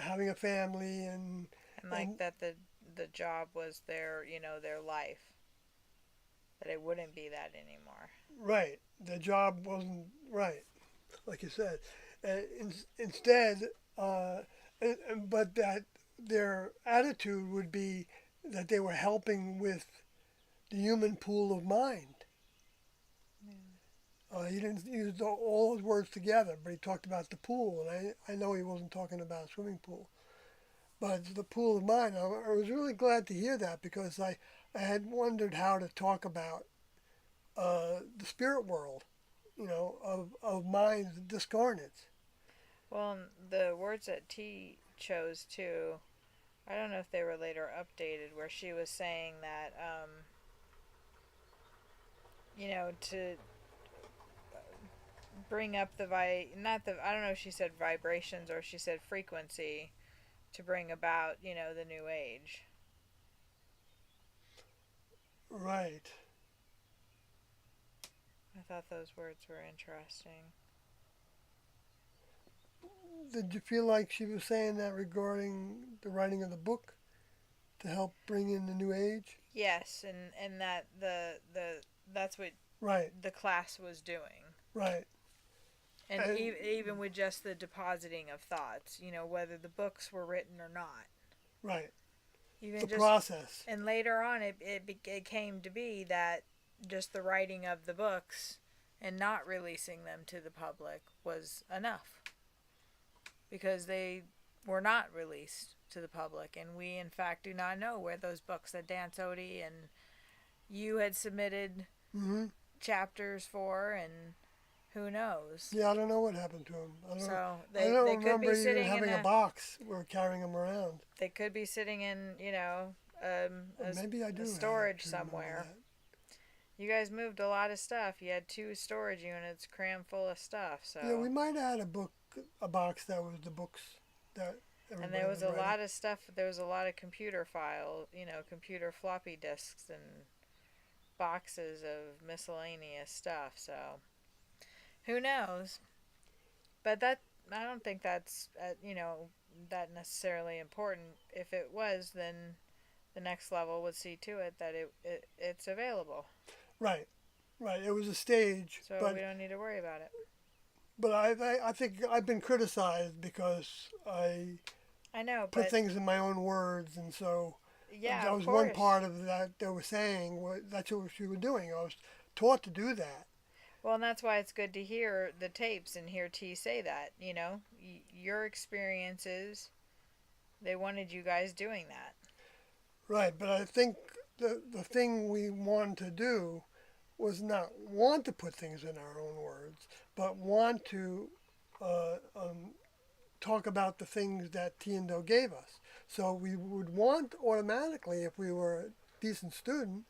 having a family And like and that the job was their life. That it wouldn't be that anymore. right. The job wasn't right, like you said. Instead, uh, but that their attitude would be that they were helping with the human pool of mind. He didn't use all those words together, but he talked about the pool, and I know he wasn't talking about a swimming pool, but it's the pool of mind. I was really glad to hear that, because I had wondered how to talk about the spirit world, of minds discarnates. Well, the words that T chose too, I don't know if they were later updated, where she was saying that, to bring up not the, I don't know if she said vibrations or she said frequency to bring about, the new age. Right. I thought those words were interesting. Did you feel like she was saying that regarding the writing of the book to help bring in the new age? Yes, and that the that's what Right. the class was doing. Right. And And even with just the depositing of thoughts, whether the books were written or not. right. Even The just, process. and later on, it came to be that just the writing of the books and not releasing them to the public was enough. Because they were not released to the public. And we, in fact, do not know where those books that Dan Sodi and you had submitted Hmm. chapters for, and who knows. Yeah, I don't know what happened to him. So I they don't could be remember even sitting in having a a box or carrying them around. they could be sitting in Or maybe I do a storage actually remember somewhere. that. You guys moved a lot of stuff. You had 2 storage units crammed full of stuff. Yeah, we So, might have had a box that was the books that and everybody there was was a writing. lot of stuff. There was a lot of computer file, computer floppy disks and boxes of miscellaneous stuff. So, who knows? But that I don't think that's that necessarily important. If it was, then the next level would see to it that it's available. Right, right. It was a stage, So we don't need to worry about it. but I think I've been criticized because I I know, put but things in my own words, and so yeah, that of was one course. part of that they were saying. That's what you were doing. I was taught to do that. Well, and that's why it's good to hear the tapes and hear T say that. Your experiences. They wanted you guys doing that. Right, but I think the thing we wanted to do was not want to put things in our own words, but want to talk about the things that Tiendo gave us. So we would want automatically, if we were a decent student,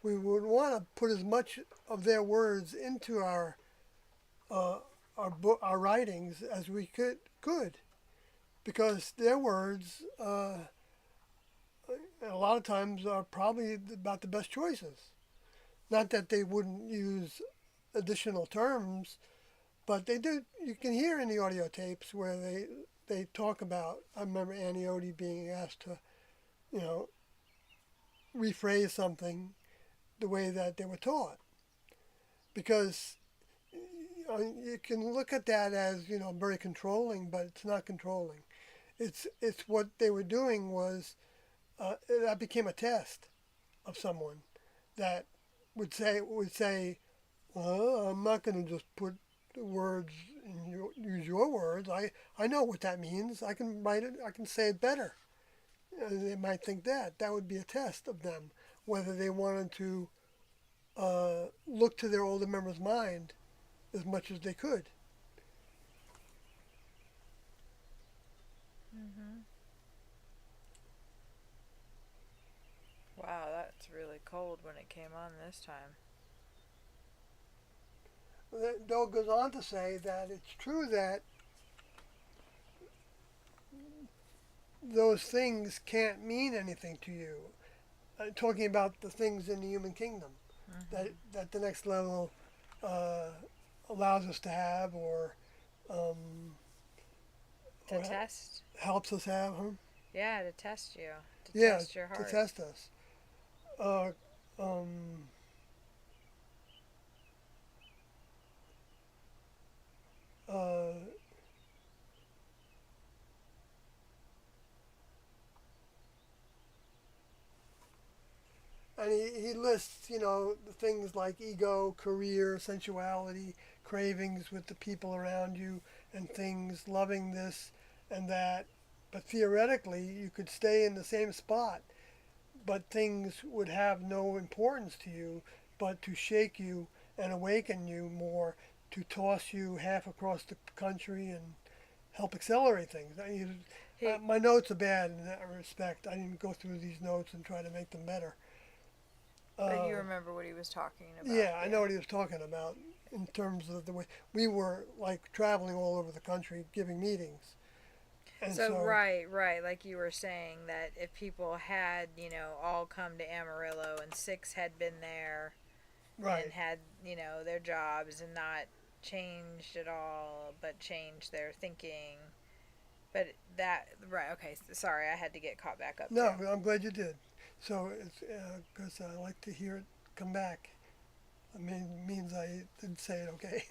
we would want to put as much of their words into uh, our writings as we could, because their words a lot of times are probably about the best choices. Not that they wouldn't use additional terms, but they do. You can hear in the audio tapes where they talk about. I remember Annie Odie being asked to, you know, rephrase something the way that they were taught, because you can look at that as very controlling, but it's not controlling. It's what they were doing was that became a test of someone that would say, well, I'm not going to just put the words in use your words. I know what that means. I can write it. I can say it better. They might think that would be a test of them, whether they wanted to look to their older member's mind as much as they could. Hmm. cold when it came on this time. Doe goes on to say that it's true that those things can't mean anything to you. Talking about the things in the human kingdom Mm-hmm. that the next level uh, allows us to have um, To or test. helps us have. Huh? Yeah, to test you. To Yeah, test your to heart. test us. Uh, um, uh, and he lists, the things like ego, career, sensuality, cravings with the people around you, and things, loving this and that. But theoretically, you could stay in the same spot, but things would have no importance to you, but to shake you and awaken you more, to toss you half across the country and help accelerate things. He, My notes are bad in that respect. I didn't go through these notes and try to make them better. but you Uh, remember what he was talking about. yeah, I Yeah. know what he was talking about in terms of the way we were like traveling all over the country giving meetings, and So so right, like you were saying that if people had, all come to Amarillo and six had been there and right. had, their jobs and not changed at all, but changed their thinking. But that right, okay, sorry, I had to get caught back up No, too. I'm glad you did. So it's because I like to hear it come back. I mean, it means I did say it okay,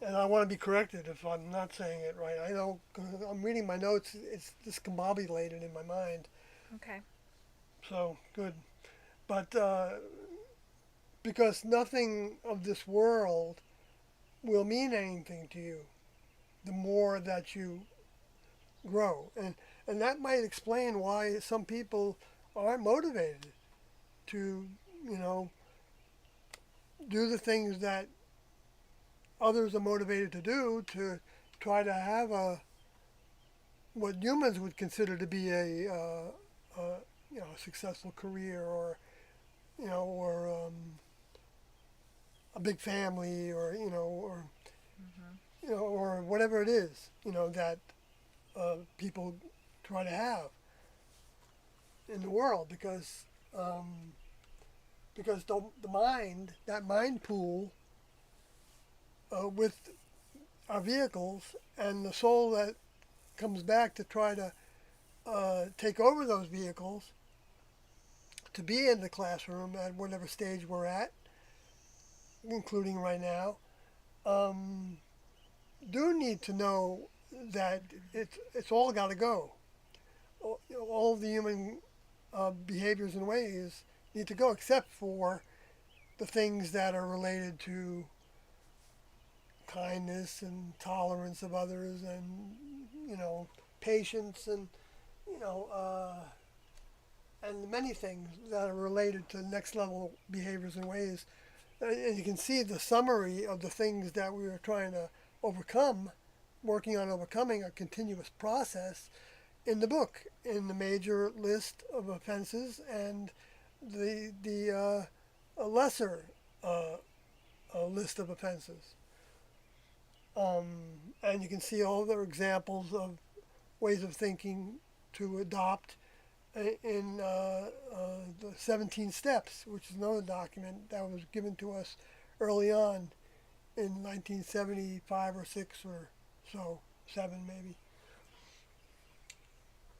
and I want to be corrected if I'm not saying it right. I know 'cause I'm reading my notes. It's discombobulated in my mind. Okay. So good, but because nothing of this world will mean anything to you the more that you grow, and that might explain why some people aren't motivated to, you know, do the things that others are motivated to do to try to have a what humans would consider to be a successful career or a big family or Mhm. or whatever it is that people try to have in the world because the mind that mind pool with our vehicles and the soul that comes back to try to take over those vehicles to be in the classroom at whatever stage we're at, including right now, um, do need to know that it's all got to go. All of the human behaviors and ways need to go, except for the things that are related to kindness and tolerance of others, and patience, and you know and many things that are related to next level behaviors and ways. And you can see the summary of the things that we were trying to overcome, working on overcoming a continuous process in the book, in the major list of offenses and the a lesser uh, list of offenses. And you can see all the examples of ways of thinking to adopt in the 17 Steps, which is another document that was given to us early on in 1975 or 6 or so, 7 maybe.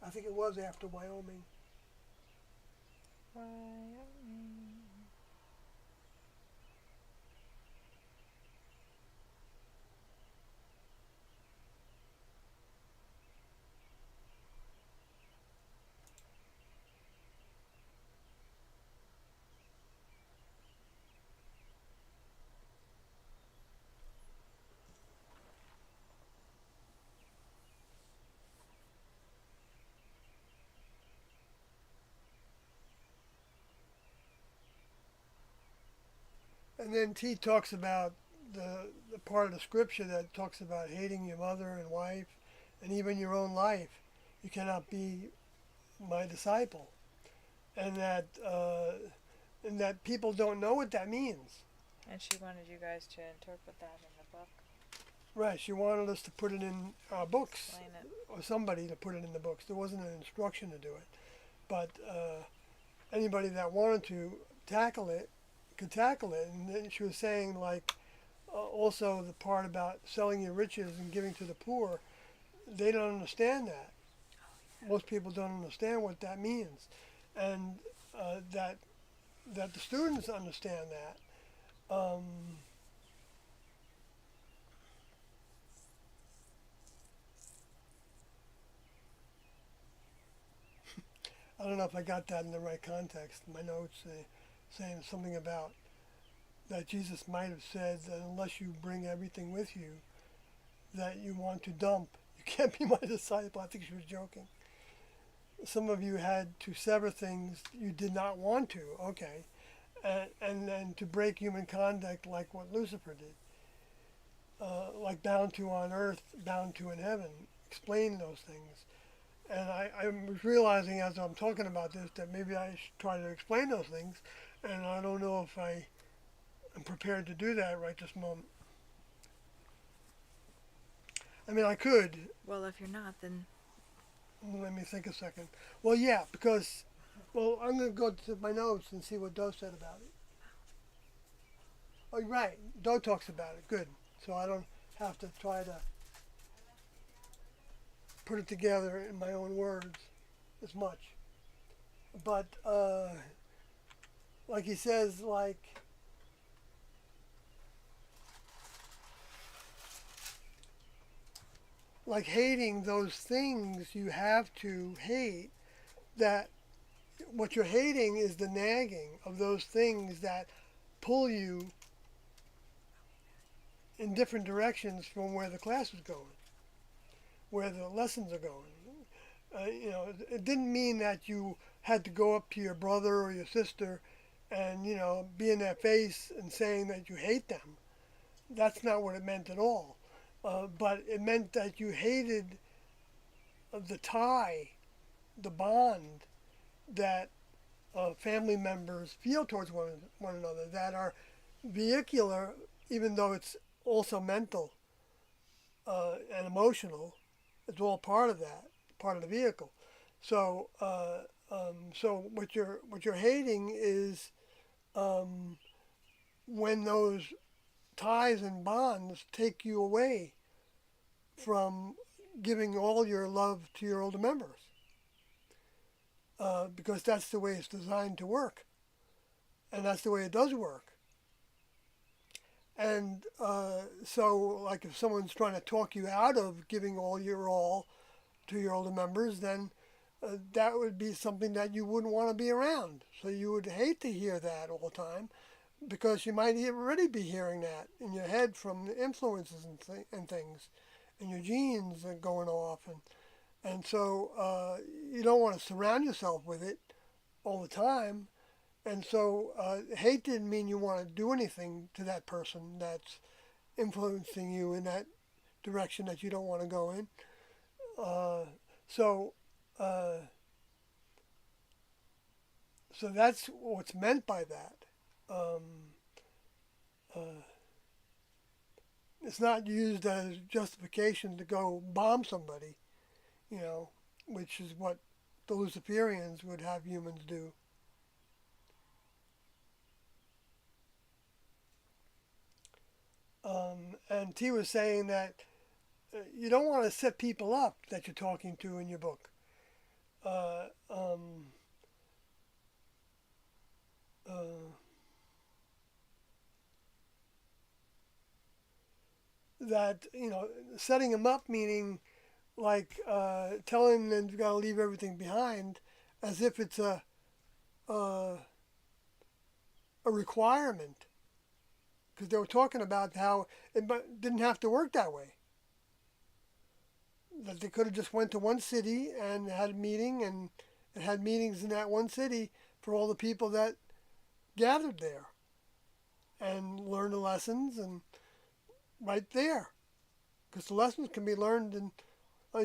I think it was after Wyoming. Wyoming. And then T talks about the part of the scripture that talks about hating your mother and wife and even your own life. You cannot be my disciple. and that people don't know what that means. And she wanted you guys to interpret that in the book. Right? She wanted us to put it in our books, Explain it. or somebody to put it in the books. There wasn't an instruction to do it, but anybody that wanted to tackle it could tackle it. And then she was saying, like, also the part about selling your riches and giving to the poor, they don't understand that. Most people don't understand what that means, and that the students understand that. I don't know if I got that in the right context. My notes saying something about that Jesus might have said that unless you bring everything with you that you want to dump, you can't be my disciple. I think she was joking. Some of you had to sever things you did not want to, okay, and then to break human conduct like what Lucifer did, like bound to on earth, bound to in heaven, explain those things. And I was realizing as I'm talking about this that maybe I should try to explain those things, and I don't know if I am prepared to do that right this moment. I mean, I could. Well, if you're not, then Let me think a second. Well, yeah, because, well, I'm going to go to my notes and see what Doe said about it. Oh, you're right. Doe talks about it. Good. So I don't have to try to put it together in my own words as much. But, like he says, like hating those things you have to hate, that what you're hating is the nagging of those things that pull you in different directions from where the class is going, where the lessons are going. It didn't mean that you had to go up to your brother or your sister and, be in their face and saying that you hate them. That's not what it meant at all. But it meant that you hated the tie, the bond that family members feel towards one another, that are vehicular, even though it's also mental and emotional. It's all part of that, part of the vehicle. So, so what you're hating is when those ties and bonds take you away from giving all your love to your older members, because that's the way it's designed to work, and that's the way it does work. And so, like, if someone's trying to talk you out of giving all your all to your older members, then that would be something that you wouldn't want to be around. So you would hate to hear that all the time, because you might already be hearing that in your head from the influences and things, and your genes are going off, and so you don't want to surround yourself with it all the time. And so hate didn't mean you want to do anything to that person that's influencing you in that direction that you don't want to go in. So uh, so that's what's meant by that. Um, uh, it's not used as justification to go bomb somebody, which is what the Luciferians would have humans do. And T was saying that you don't want to set people up that you're talking to in your book. Uh, um, uh, that, setting them up meaning like telling them you've got to leave everything behind, as if it's a requirement. Because they were talking about how it didn't have to work that way. That they could have just went to one city and had a meeting and had meetings in that one city for all the people that gathered there, and learned the lessons and right there. Because the lessons can be learned, and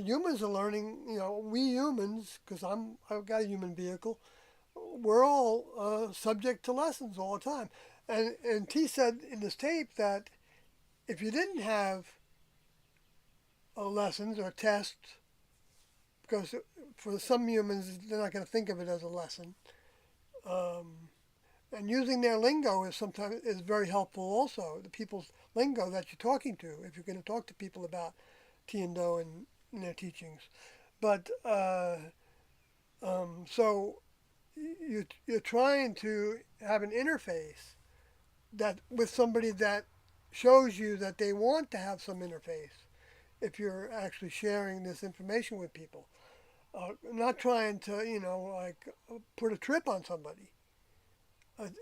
humans are learning. We humans, because I've got a human vehicle. we're all subject to lessons all the time. And T said in this tape that if you didn't have lessons or tests, because for some humans they're not going to think of it as a lesson, um, and using their lingo is sometimes is very helpful. Also, the people's lingo that you're talking to, if you're going to talk to people about Tiendo and their teachings, but so you're trying to have an interface that with somebody that shows you that they want to have some interface if you're actually sharing this information with people. Not trying to, like put a trip on somebody.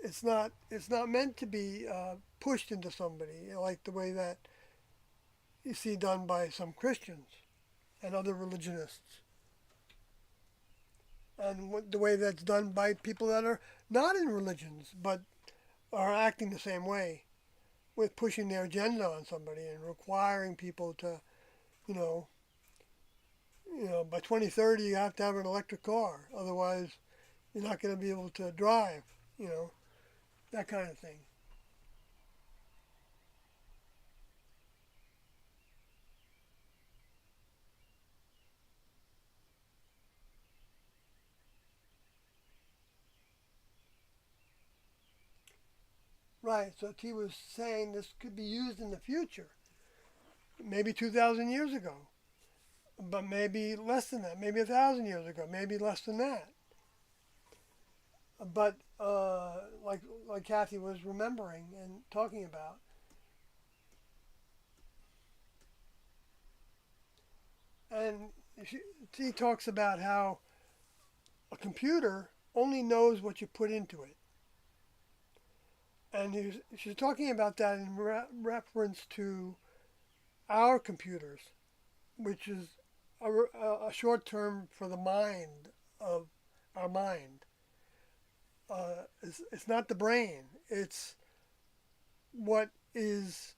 It's not meant to be pushed into somebody like the way that you see done by some Christians and other religionists, and the way that's done by people that are not in religions but are acting the same way with pushing their agenda on somebody and requiring people to, you know, by 2030 you have to have an electric car, otherwise you're not going to be able to drive, you know, that kind of thing. Right. So T was saying this could be used in the future, maybe 2,000 years ago, but maybe less than that, maybe 1,000 years ago, maybe less than that. But like Kathy was remembering and talking about, and she, T talks about how a computer only knows what you put into it, and she's talking about that in reference to our computers, which is a short term for the mind of our mind. It's not the brain. It's what is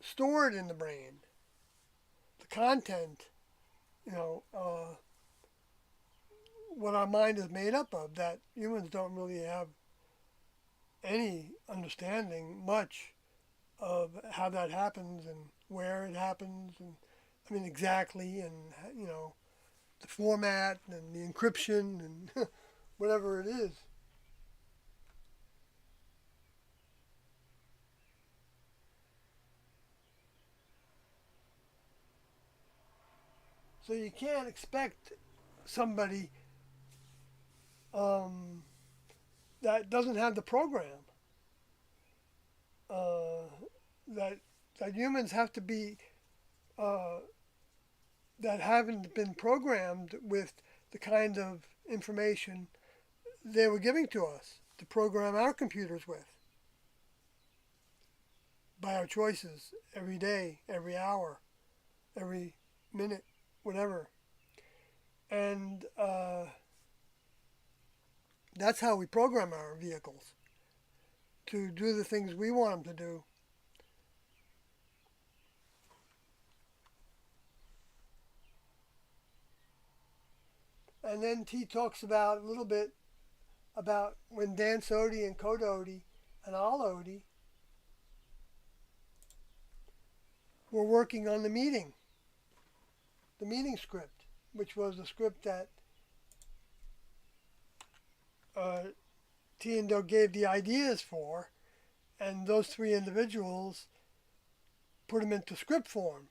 stored in the brain, the content, you know, what our mind is made up of that humans don't really have any understanding much of how that happens and where it happens and I mean exactly and the format and the encryption and whatever it is. So you can't expect somebody um, that doesn't have the program uh, that that humans have to be uh, that haven't been programmed with the kind of information they were giving to us to program our computers with by our choices every day, every hour, every minute, whatever. And that's how we program our vehicles to do the things we want them to do. And then T talks about a little bit about when Dan Sodi and Code Odie and Al Odie were working on the meeting script, which was the script that uh, T and Doug gave the ideas for, and those three individuals put them into script form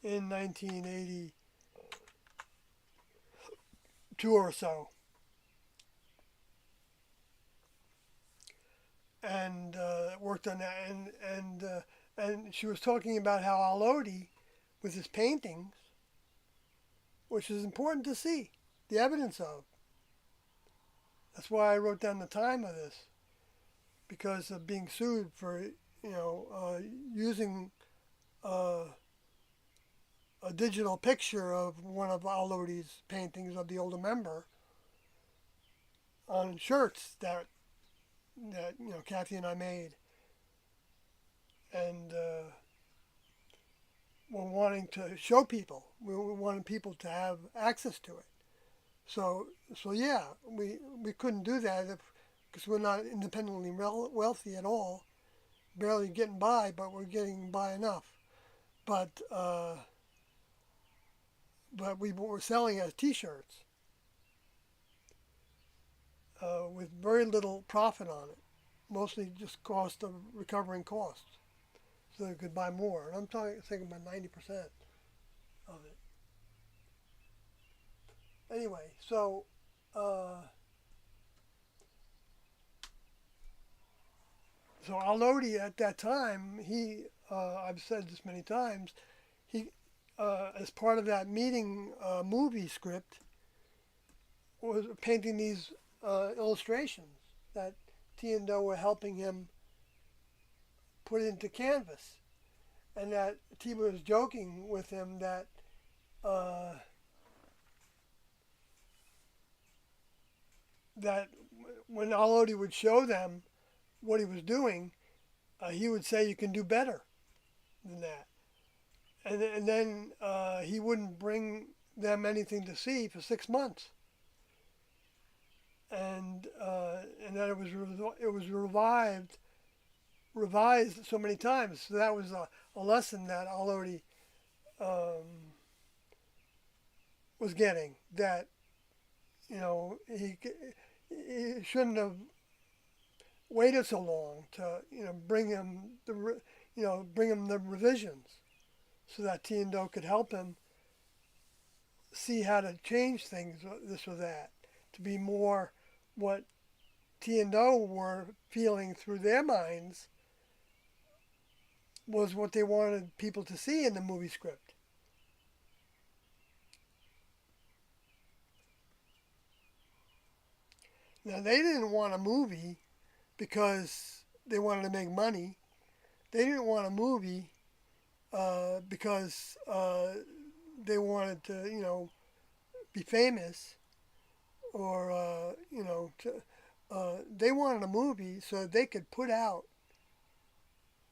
in 1982 or so. And worked on that, and she was talking about how Alodi, with his paintings, which is important to see the evidence of. That's why I wrote down the time of this, because of being sued for using uh, a digital picture of one of Alodi's paintings of the older member on shirts that Kathy and I made, and we're wanting to show people. We wanted people to have access to it. So yeah, we couldn't do that because we're not independently wealthy at all, barely getting by, but we're getting by enough. But but we were selling as T-shirts with very little profit on it, mostly just cost of recovering costs, so they could buy more. And I'm thinking about 90% of it. Anyway, uh, so Alodi at that time, I've said this many times, he as part of that meeting movie script was painting these illustrations that T and Do were helping him put into canvas, and that T was joking with him that uh, that when Alodi would show them what he was doing, he would say, "You can do better than that," and then he wouldn't bring them anything to see for 6 months, and that it was revised so many times. So that was a lesson that Alodi um, was getting, that he shouldn't have waited so long to bring him the revisions so that T and Do could help him see how to change things, this or that, to be more what T and Do were feeling through their minds was what they wanted people to see in the movie script. Now they didn't want a movie because they wanted to make money. They didn't want a movie because they wanted to, be famous, or they wanted a movie so that they could put out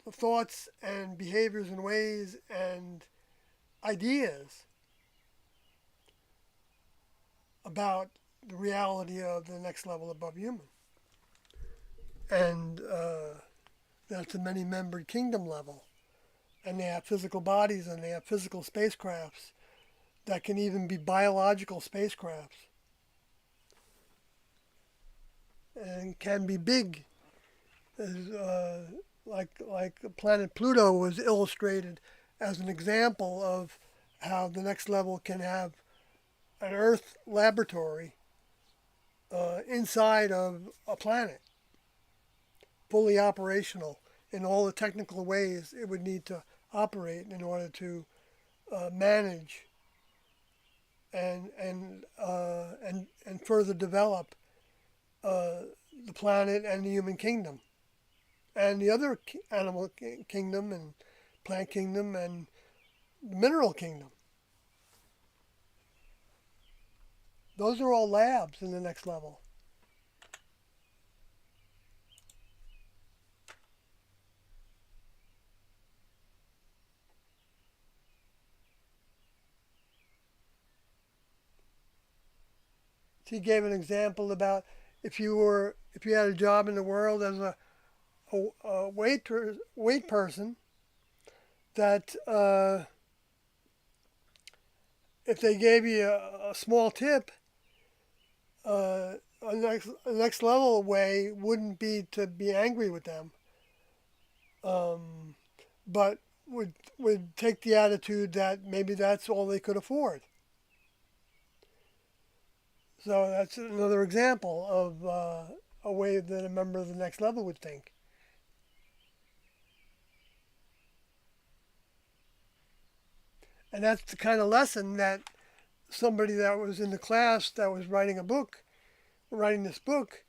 the thoughts and behaviors and ways and ideas about the reality of the next level above human. And that's a many-membered kingdom level. And they have physical bodies and they have physical spacecrafts that can even be biological spacecrafts and can be big, as, like planet Pluto was illustrated as an example of how the next level can have an Earth laboratory inside of a planet, fully operational in all the technical ways it would need to operate in order to manage and further develop the planet and the human kingdom and the other animal kingdom and plant kingdom and the mineral kingdom. Those are all labs in the next level. He gave an example about if you had a job in the world as a wait person, that if they gave you a small tip, a next level way wouldn't be to be angry with them, but would take the attitude that maybe that's all they could afford. So that's another example of a way that a member of the next level would think. And that's the kind of lesson that somebody that was in the class that was writing this book,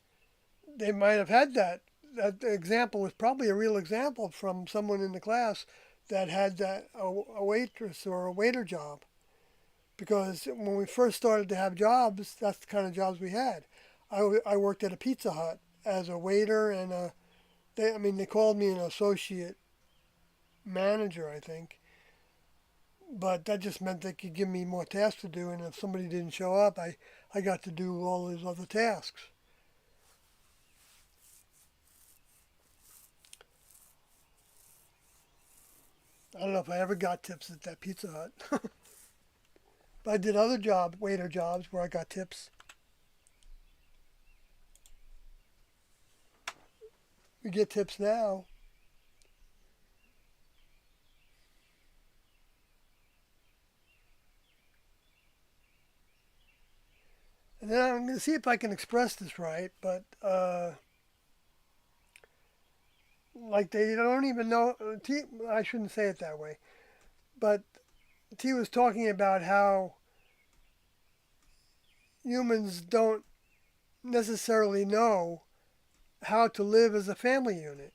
they might have had that. That example was probably a real example from someone in the class that had a waitress or a waiter job. Because when we first started to have jobs, that's the kind of jobs we had. I worked at a Pizza Hut as a waiter and they called me an associate manager, I think. but that just meant they could give me more tasks to do, and if somebody didn't show up, I got to do all those other tasks. I don't know if I ever got tips at that Pizza Hut. But I did other waiter jobs where I got tips. We get tips now. And then I'm going to see if I can express this right, but like they don't even know. I shouldn't say it that way, but T was talking about how humans don't necessarily know how to live as a family unit.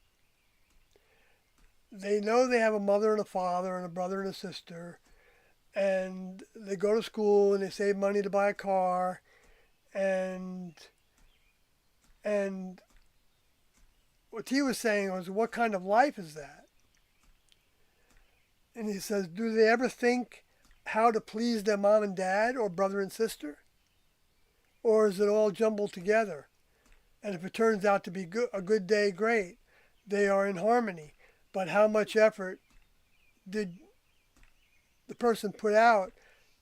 They know they have a mother and a father and a brother and a sister, and they go to school and they save money to buy a car, and and what he was saying was, what kind of life is that? And he says, do they ever think how to please their mom and dad or brother and sister? Or is it all jumbled together? And if it turns out to be a good day, great. They are in harmony. But how much effort did the person put out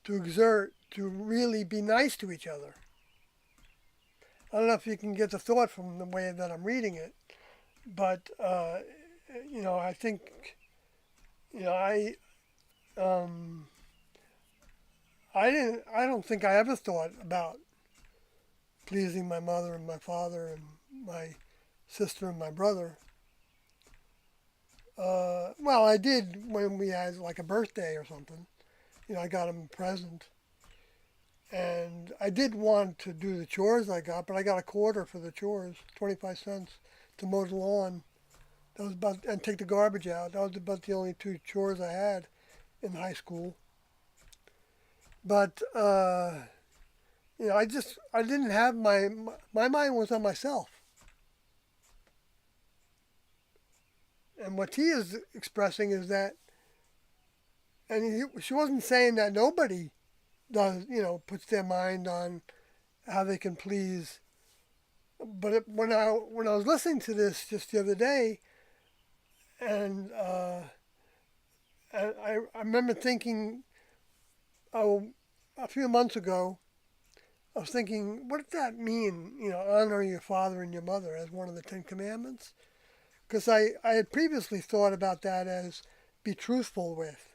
to exert to really be nice to each other? I don't know if you can get the thought from the way that I'm reading it, but I think, you know, um, I don't think I ever thought about pleasing my mother and my father and my sister and my brother. Well, I did when we had like a birthday or something. I got them a present. And I did want to do the chores I got, but I got a quarter for the chores, 25 cents to mow the lawn. That was about, and take the garbage out. That was about the only two chores I had in high school. But, I didn't have my mind was on myself. And what he is expressing is that, and she wasn't saying that nobody does, puts their mind on how they can please. But when I was listening to this just the other day, and I remember thinking, oh, a few months ago, I was thinking, what does that mean? Honor your father and your mother as one of the Ten Commandments. Because I had previously thought about that as be truthful with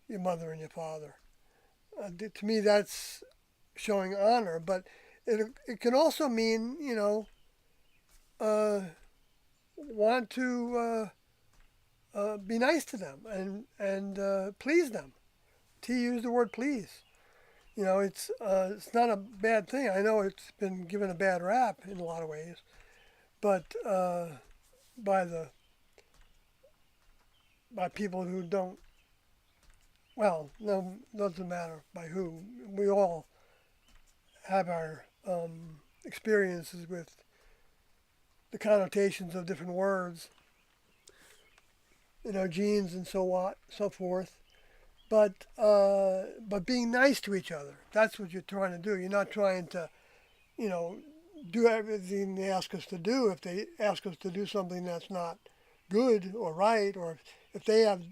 your mother and your father. To me, that's showing honor, but it can also mean, want to be nice to them and please them. T used the word please. It's not a bad thing. I know it's been given a bad rap in a lot of ways, but by people who don't. Well, no, doesn't matter by who. We all have our experiences with the connotations of different words in our genes and so forth. But being nice to each other, that's what you're trying to do. You're not trying to, do everything they ask us to do. If they ask us to do something that's not good or right, or if they have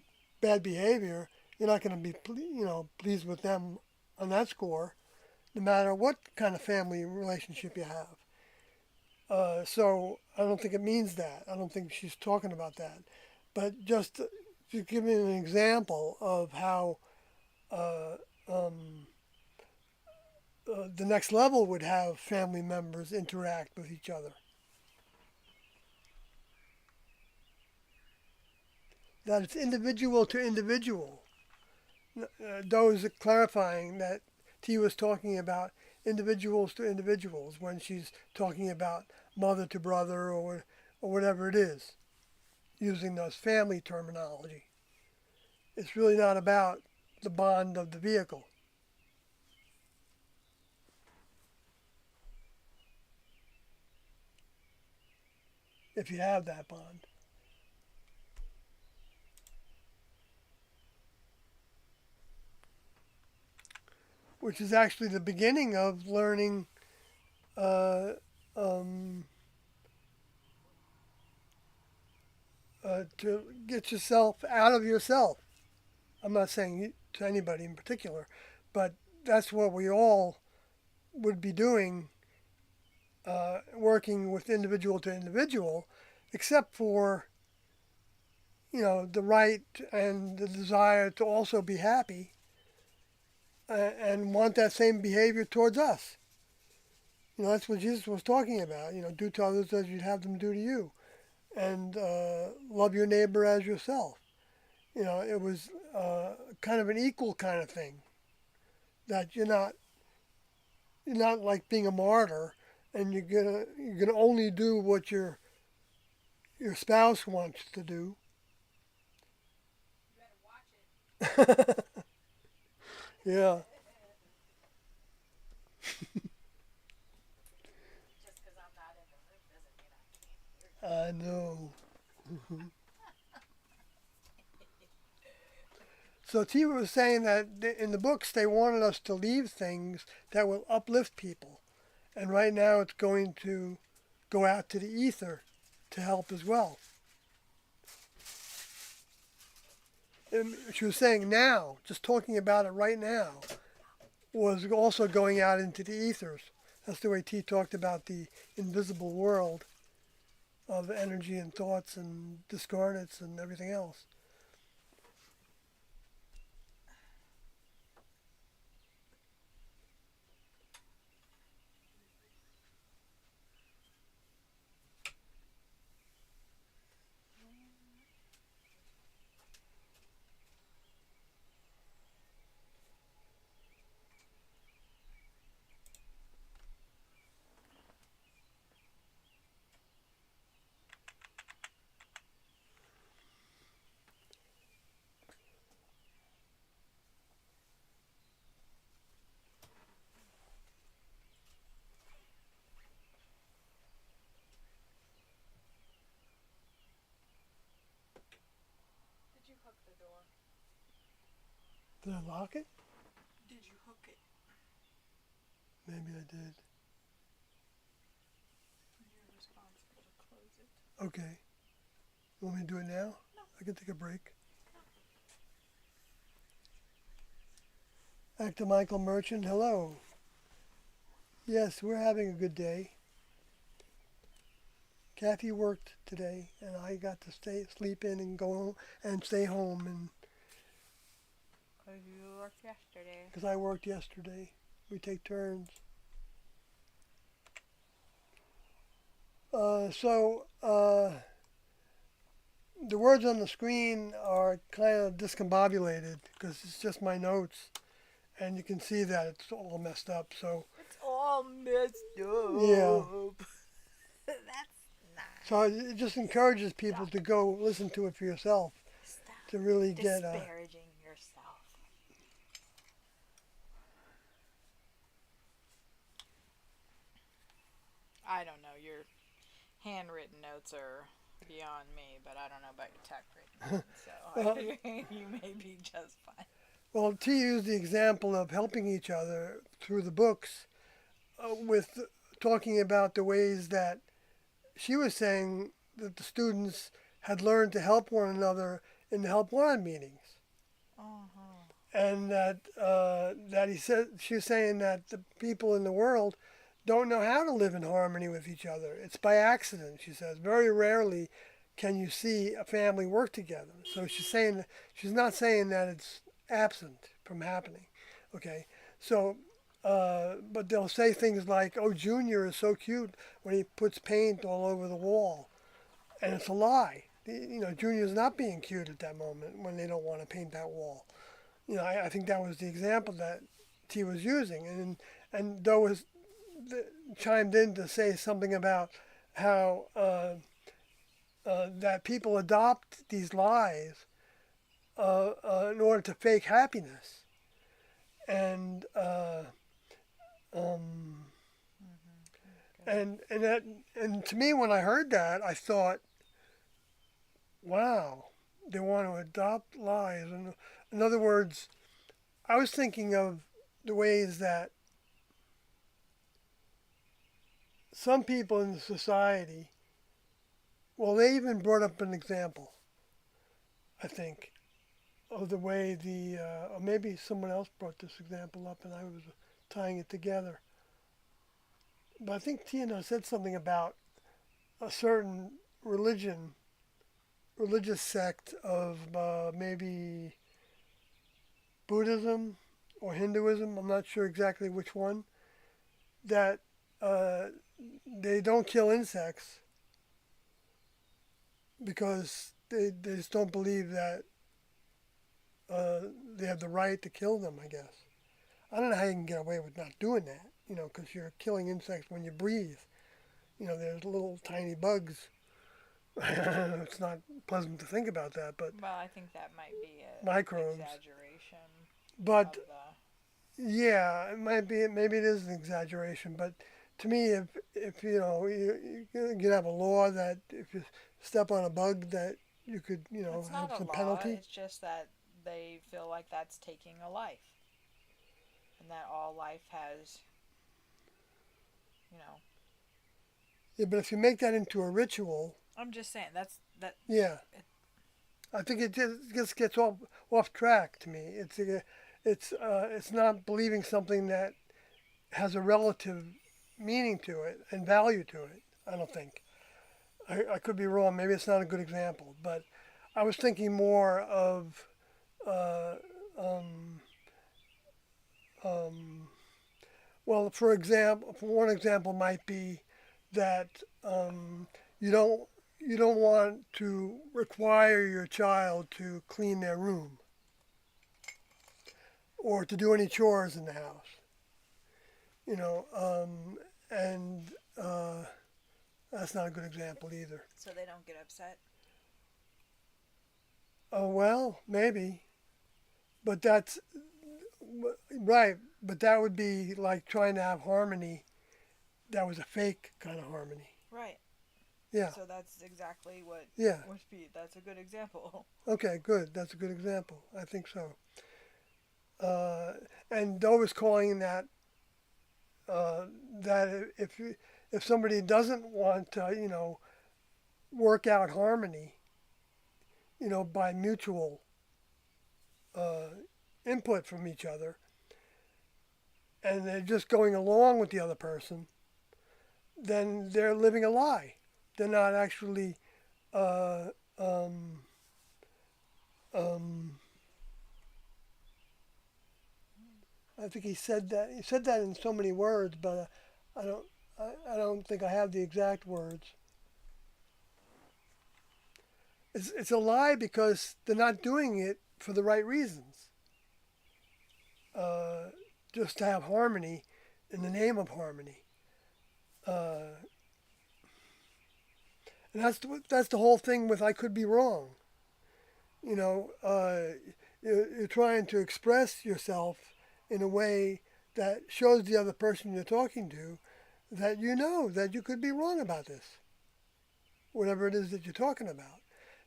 bad behavior, you're not going to be, pleased with them on that score, no matter what kind of family relationship you have. So I don't think it means that. I don't think she's talking about that. But just to give me an example of how the next level would have family members interact with each other. That it's individual to individual. Those clarifying that T was talking about individuals to individuals when she's talking about mother to brother or whatever it is, using those family terminology. It's really not about the bond of the vehicle. If you have that bond. which is actually the beginning of learning uh, um, to get yourself out of yourself. I'm not saying to anybody in particular, but that's what we all would be doing, working with individual to individual, except for the right and the desire to also be happy and want that same behavior towards us. That's what Jesus was talking about. Do to others as you'd have them do to you, and love your neighbor as yourself. It was kind of an equal kind of thing. That you're not like being a martyr, and you're gonna only do what your spouse wants to do. Yeah, I know. So T was saying that in the books they wanted us to leave things that will uplift people, and right now it's going to go out to the ether to help as well. And she was saying now, just talking about it right now, was also going out into the ethers. That's the way T talked about the invisible world of energy and thoughts and discarnates and everything else. Did you hook the door? Did I lock it? Did you hook it? Maybe I did. You're responsible to close it. Okay. You want me to do it now? No. I can take a break. Actor Michael Merchant, hello. Yes, we're having a good day. Kathy worked today, and I got to sleep in and go home and stay home, and Because you worked yesterday. because I worked yesterday. We take turns. The words on the screen are kind of discombobulated because it's just my notes, and you can see that it's all messed up. So It's all messed up. yeah, That's not. so it just encourages people to go listen to it for yourself Stop to really get disparaging yourself. I don't know. Your handwritten notes are beyond me, but I don't know about your typewritten. So you may be just fine. Well, T used the example of helping each other through the books with talking about the ways that she was saying that the students had learned to help one another in the Help Wanted meetings. Uh-huh. And that she was saying that the people in the world don't know how to live in harmony with each other. It's by accident, she says. Very rarely can you see a family work together. So she's not saying that it's absent from happening. Okay, so but they'll say things like, "Oh, Junior is so cute when he puts paint all over the wall," and it's a lie. Junior's not being cute at that moment when they don't want to paint that wall. I think that was the example that T was using, and Doe was chimed in to say something about how that people adopt these lies in order to fake happiness, and and to me when I heard that I thought, wow, they want to adopt lies, and in other words, I was thinking of the ways that some people in the society, well, they even brought up an example, I think, of the way or maybe someone else brought this example up and I was tying it together. But I think Tina said something about a certain religious sect of maybe Buddhism or Hinduism, I'm not sure exactly which one, that uh, they don't kill insects because they just don't believe that they have the right to kill them, I guess. I don't know how you can get away with not doing that, because you're killing insects when you breathe. There's little tiny bugs. It's not pleasant to think about that, but Well, I think that might be a microbes. exaggeration But of the. yeah, it might be. Maybe it is an exaggeration, but to me, if you could have a law that if you step on a bug that you could It's have not a some law. penalty. It's just that they feel like that's taking a life, and that all life has, you know. Yeah, but if you make that into a ritual, I'm just saying that. yeah, I think it just gets off track to me. It's not believing something that has a relative meaning to it and value to it. I don't think. I could be wrong. Maybe it's not a good example, but I was thinking more of uh, um, um, well, for one example might be that you don't want to require your child to clean their room or to do any chores in the house. You know, and that's not a good example either. So they don't get upset. Oh well, maybe, but that's right. But that would be like trying to have harmony. That was a fake kind of harmony. Right. Yeah. So that's exactly what Yeah. would be. That's a good example. Okay. Good. That's a good example. I think so. Uh, and Doe was calling that if somebody doesn't want to, work out harmony, by mutual uh, input from each other, and they're just going along with the other person, then they're living a lie. They're not actually. Uh, um, um, I think he said that. He said that in so many words, but I don't. I don't think I have the exact words. It's a lie because they're not doing it for the right reasons. Uh, just to have harmony in the name of harmony. Uh, and that's the whole thing with I could be wrong. You know, you're trying to express yourself in a way that shows the other person you're talking to that that you could be wrong about this, whatever it is that you're talking about.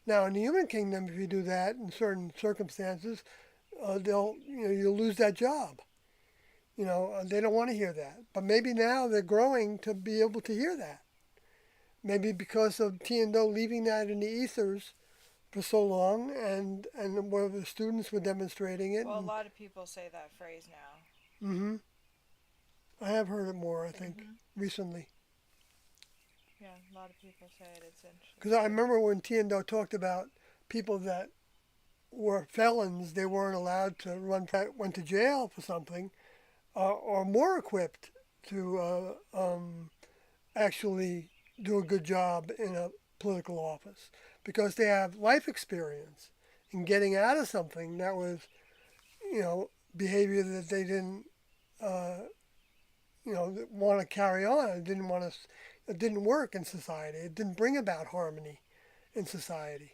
Now, in the human kingdom, if you do that in certain circumstances, you'll lose that job. They don't want to hear that. But maybe now they're growing to be able to hear that. Maybe because of T and Do leaving that in the ethers for so long, and where the students were demonstrating it. Well, a lot of people say that phrase now. Mm-hmm. I have heard it more, I think, recently. Yeah, a lot of people say it. It's interesting. Because I remember when T and Do talked about people that were felons, they weren't allowed to went to jail for something, or more equipped to actually do a good job in a political office because they have life experience in getting out of something that was, behavior that they didn't, want to carry on. It didn't work in society. It didn't bring about harmony in society.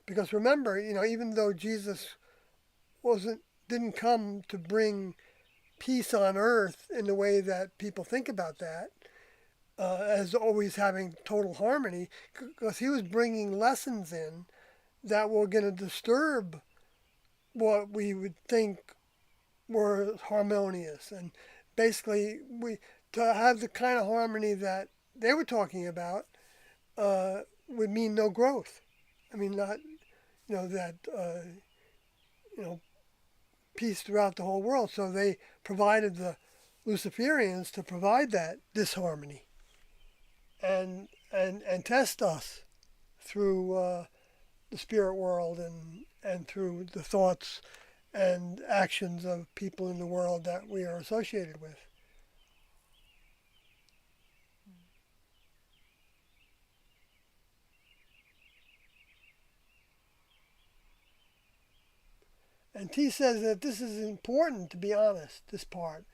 Because remember, even though Jesus didn't come to bring peace on earth in the way that people think about that, as always having total harmony, because he was bringing lessons in that were going to disturb what we would think were harmonious, and basically we to have the kind of harmony that they were talking about would mean no growth. I mean, not that you know peace throughout the whole world. So they provided the Luciferians to provide that disharmony and test us through the spirit world and through the thoughts and actions of people in the world that we are associated with. And T says that this is important to be honest, this part,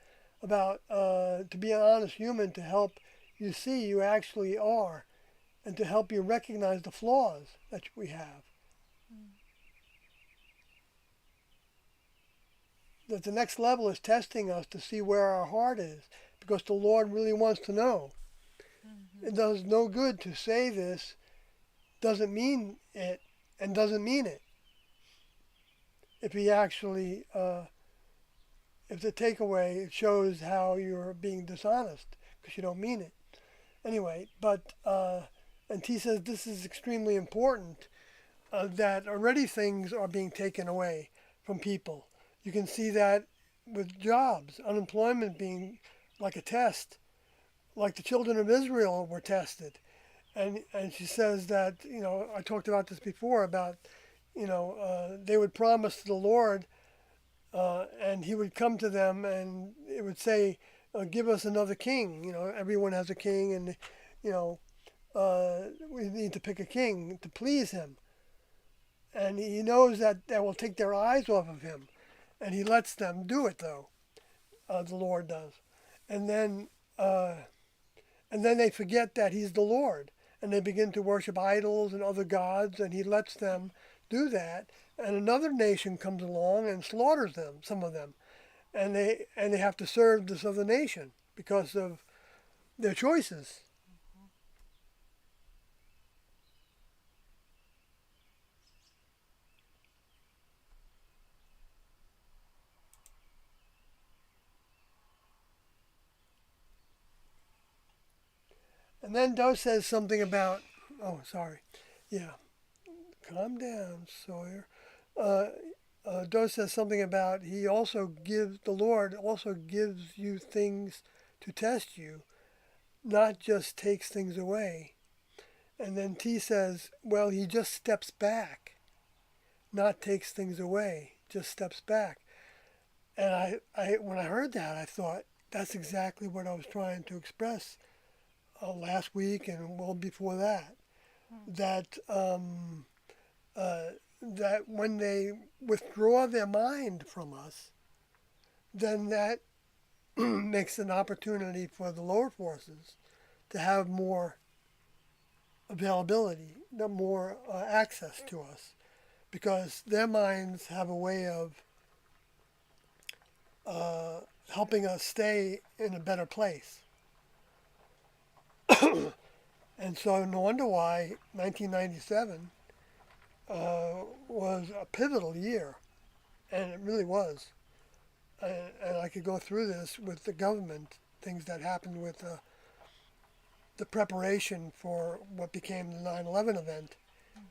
about to be an honest human to help you see you actually are and to help you recognize the flaws that we have. That the next level is testing us to see where our heart is because the Lord really wants to know. It does no good to say this, doesn't mean it, and doesn't mean it. If he actually, if the takeaway shows how you're being dishonest because you don't mean it. Anyway, and T says this is extremely important that already things are being taken away from people. You can see that with jobs, unemployment being like a test, like the children of Israel were tested. And she says that, I talked about this before about, they would promise to the Lord and he would come to them and it would say, give us another king. Everyone has a king and, we need to pick a king to please him. And he knows that will take their eyes off of him. And he lets them do it, though. The Lord does. And then they forget that he's the Lord. And they begin to worship idols and other gods. And he lets them do that. And another nation comes along and slaughters them, some of them. And they have to serve this other nation because of their choices. And then Doe says something about, oh, sorry. Yeah, calm down, Sawyer. Doe says something about the Lord also gives you things to test you, not just takes things away. And then T says, well, he just steps back, not takes things away, just steps back. And I when I heard that, I thought, that's exactly what I was trying to express last week and well before that. That that when they withdraw their mind from us, then that makes an opportunity for the lower forces to have more availability, more access to us, because their minds have a way of helping us stay in a better place. And so no wonder why 1997 was a pivotal year, and it really was. And I could go through this with the government, things that happened with the preparation for what became the 9/11 event,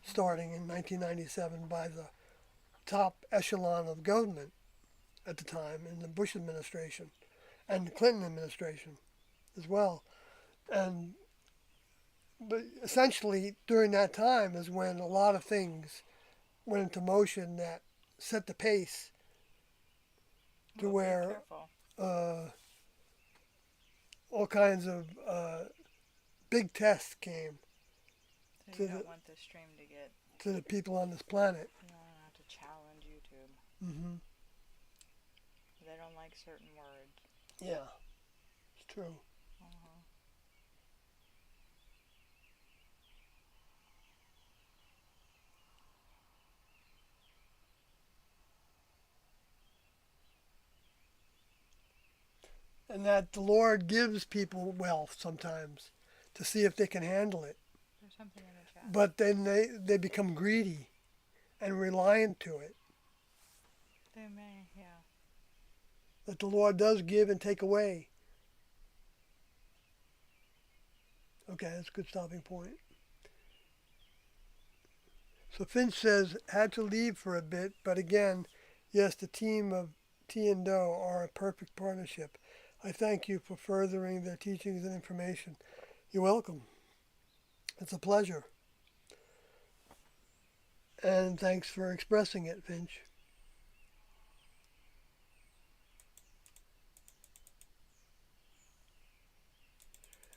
starting in 1997 by the top echelon of government at the time in the Bush administration and the Clinton administration as well. But essentially during that time is when a lot of things went into motion that set the pace to where all kinds of big tests came So you don't want the stream to get to the people on this planet. You don't have to challenge YouTube. Mm-hmm. They don't like certain words. Yeah, it's true. And that the Lord gives people wealth sometimes to see if they can handle it. There's something in the chat. But then they become greedy and reliant to it. They may, yeah. that the Lord does give and take away. Okay, that's a good stopping point. So Finch says, had to leave for a bit, but again, yes, the team of T and Do are a perfect partnership. I thank you for furthering their teachings and information. You're welcome. It's a pleasure. And thanks for expressing it, Finch.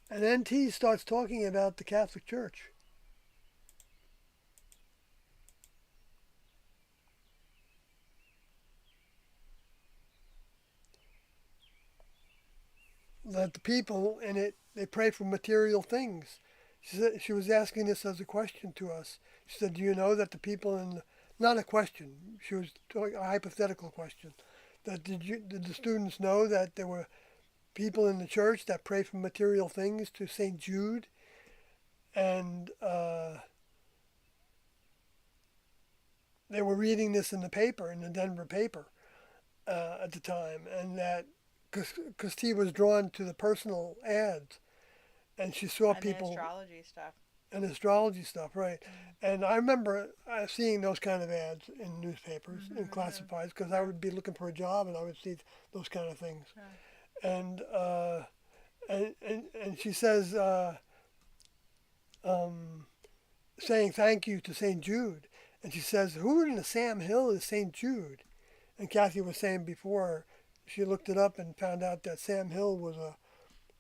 And then T starts talking about the Catholic Church. That the people in it, they pray for material things. She was asking this as a question to us. She said, do you know that the people in the, not a question, she was talking a hypothetical question, that did the students know that there were people in the church that pray for material things to St. Jude? And they were reading this in the paper, in the Denver paper at the time, and that because T was drawn to the personal ads, and she saw And people the astrology stuff. and astrology stuff, right? And I remember seeing those kind of ads in newspapers and classifieds because I would be looking for a job and I would see those kind of things. And and she says, saying thank you to St. Jude, and she says, who in the Sam Hill is St. Jude? And Kathy was saying before, she looked it up and found out that Sam Hill was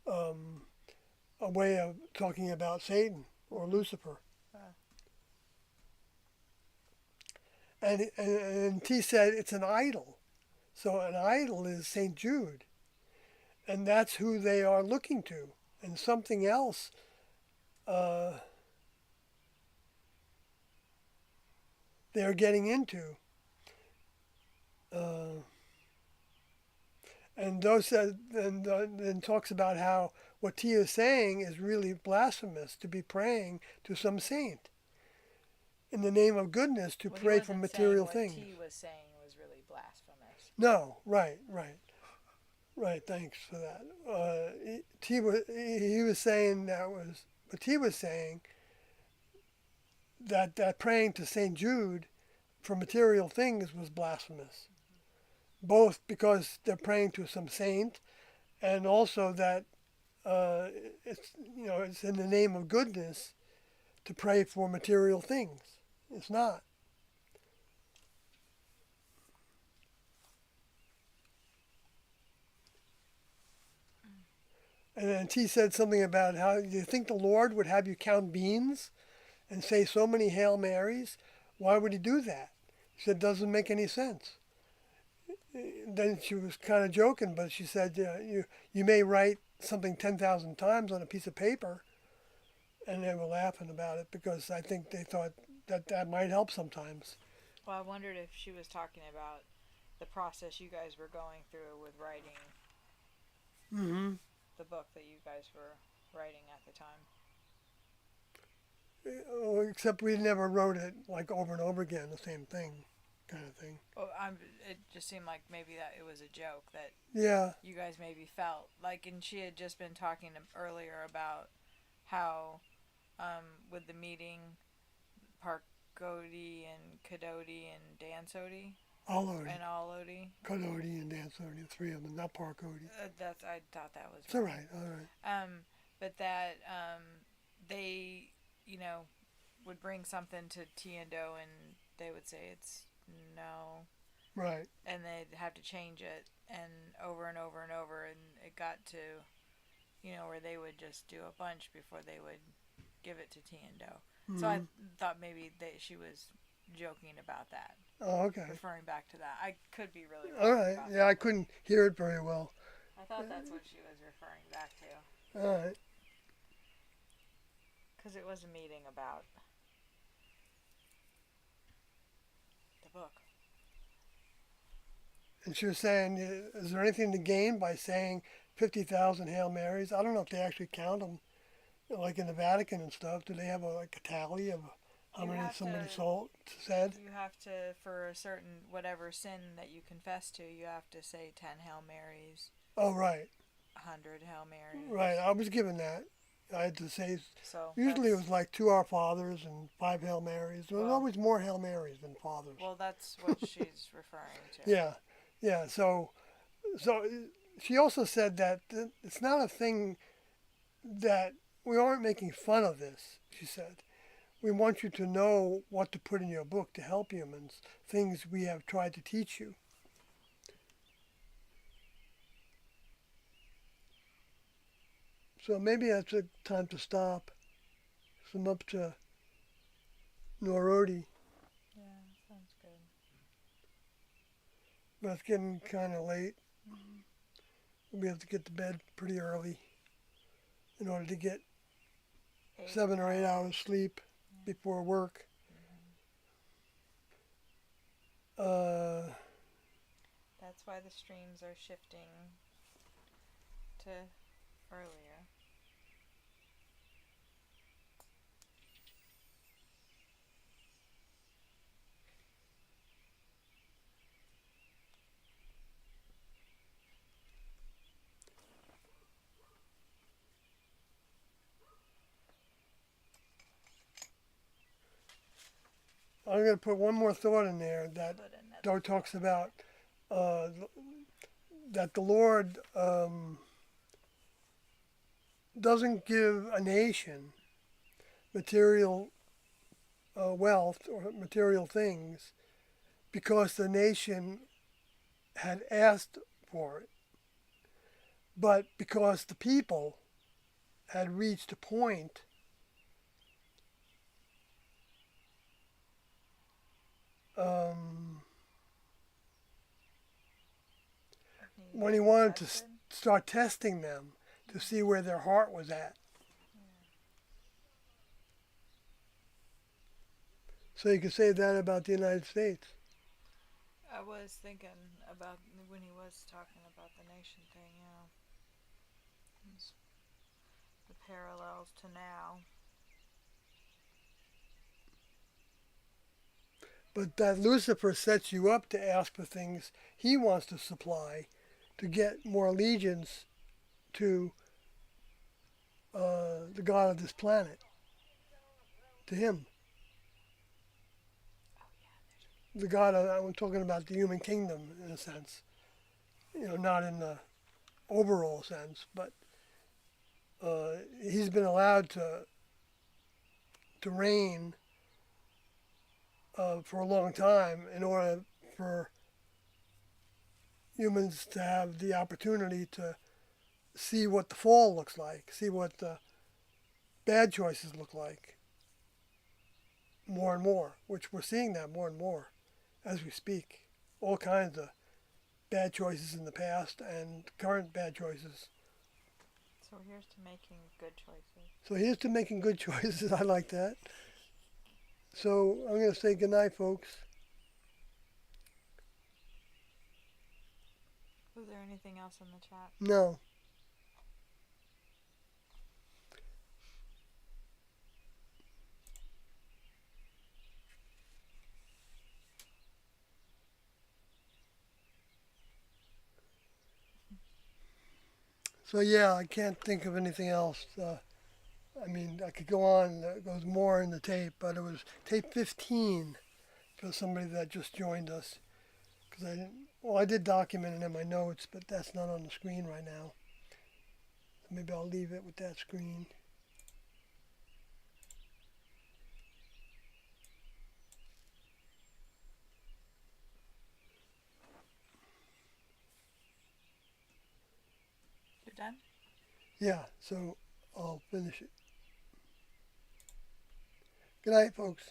a way of talking about Satan or Lucifer. And T said it's an idol. So an idol is St. Jude. And that's who they are looking to. And something else they're getting into. And those then talks about how what T is saying is really blasphemous, to be praying to some saint in the name of goodness, to pray for material things. What T was saying was really blasphemous. No, right. Thanks for that. He was saying but T was saying that praying to Saint Jude for material things was blasphemous, both because they're praying to some saint, and also that it's in the name of goodness to pray for material things. It's not. And then T said something about how you think the Lord would have you count beans and say so many Hail Marys. Why would he do that? She said, doesn't make any sense. Then she was kind of joking, but she said, you may write something 10,000 times on a piece of paper. And they were laughing about it because I think they thought that might help sometimes. Well, I wondered if she was talking about the process you guys were going through with writing the book that you guys were writing at the time. Except we never wrote it like over and over again, the same thing, kind of thing. Well, it just seemed like maybe that it was a joke that you guys maybe felt like, and she had just been talking earlier about how with the meeting, Park Cody and Kadoti and Dan Sodi. Alodi. And Alodi. Kadoti and Dan Sodi, the three of them, not Park Cody. I thought that was it's all right. But that they, would bring something to T and Do and they would say it's no. Right. And they'd have to change it and over and over and over, and it got to, where they would just do a bunch before they would give it to T and Do. Mm-hmm. So I thought maybe she was joking about that. Oh, okay. Referring back to that. I could be really wrong. All right. Yeah, I couldn't hear it very well. I thought that's what she was referring back to. All right. Because it was a meeting about the book. And she was saying, is there anything to gain by saying 50,000 Hail Marys? I don't know if they actually count them, like in the Vatican and stuff. Do they have a tally of how You many have somebody to. said. You have to, for a certain whatever sin that you confess to, you have to say 10 Hail Marys, Oh, right. 100 Hail Right. Marys. I was given that. I had to say, So usually it that's, was like 2 Our Fathers and 5 Hail Marys. There was well, always more Hail Marys than Fathers. well, that's what she's referring to. Yeah. Yeah. So she also said that it's not a thing that we aren't making fun of this, she said. We want you to know what to put in your book to help humans, things we have tried to teach you. So maybe that's a time to stop. So I'm up to Norodi, Yeah, sounds good. but it's getting kind of late. Mm-hmm. We have to get to bed pretty early in order to get 8 7 or 8 hours hours. sleep Yeah. before work. Uh, That's why the streams are shifting to earlier. I'm going to put one more thought in there that Put another Doug talks thought. about that the Lord doesn't give a nation material wealth or material things because the nation had asked for it, but because the people had reached a point Needed when he to be wanted to tested. start testing them to see where their heart was at. Yeah. So you could say that about the United States. I was thinking about when he was talking about the nation thing, yeah. It's the parallels to now. But that Lucifer sets you up to ask for things he wants to supply to get more allegiance to the God of this planet, to him. Oh yeah, there's The God of, I'm talking about the human kingdom in a sense. You know, not in the overall sense, but he's been allowed to reign for a long time in order for humans to have the opportunity to see what the fall looks like, see what the bad choices look like more and more, which we're seeing that more and more as we speak. All kinds of bad choices in the past and current bad choices. So here's to making good choices. So here's to making good choices. I like that. So I'm going to say goodnight, folks. Was there anything else in the chat? No. So yeah, I can't think of anything else. I mean, I could go on. There goes more in the tape, but it was tape 15 for somebody that just joined us. Because I didn't. Well, I did document it in my notes, but that's not on the screen right now. So maybe I'll leave it with that screen. You're done? Yeah. So I'll finish it. Good night, folks.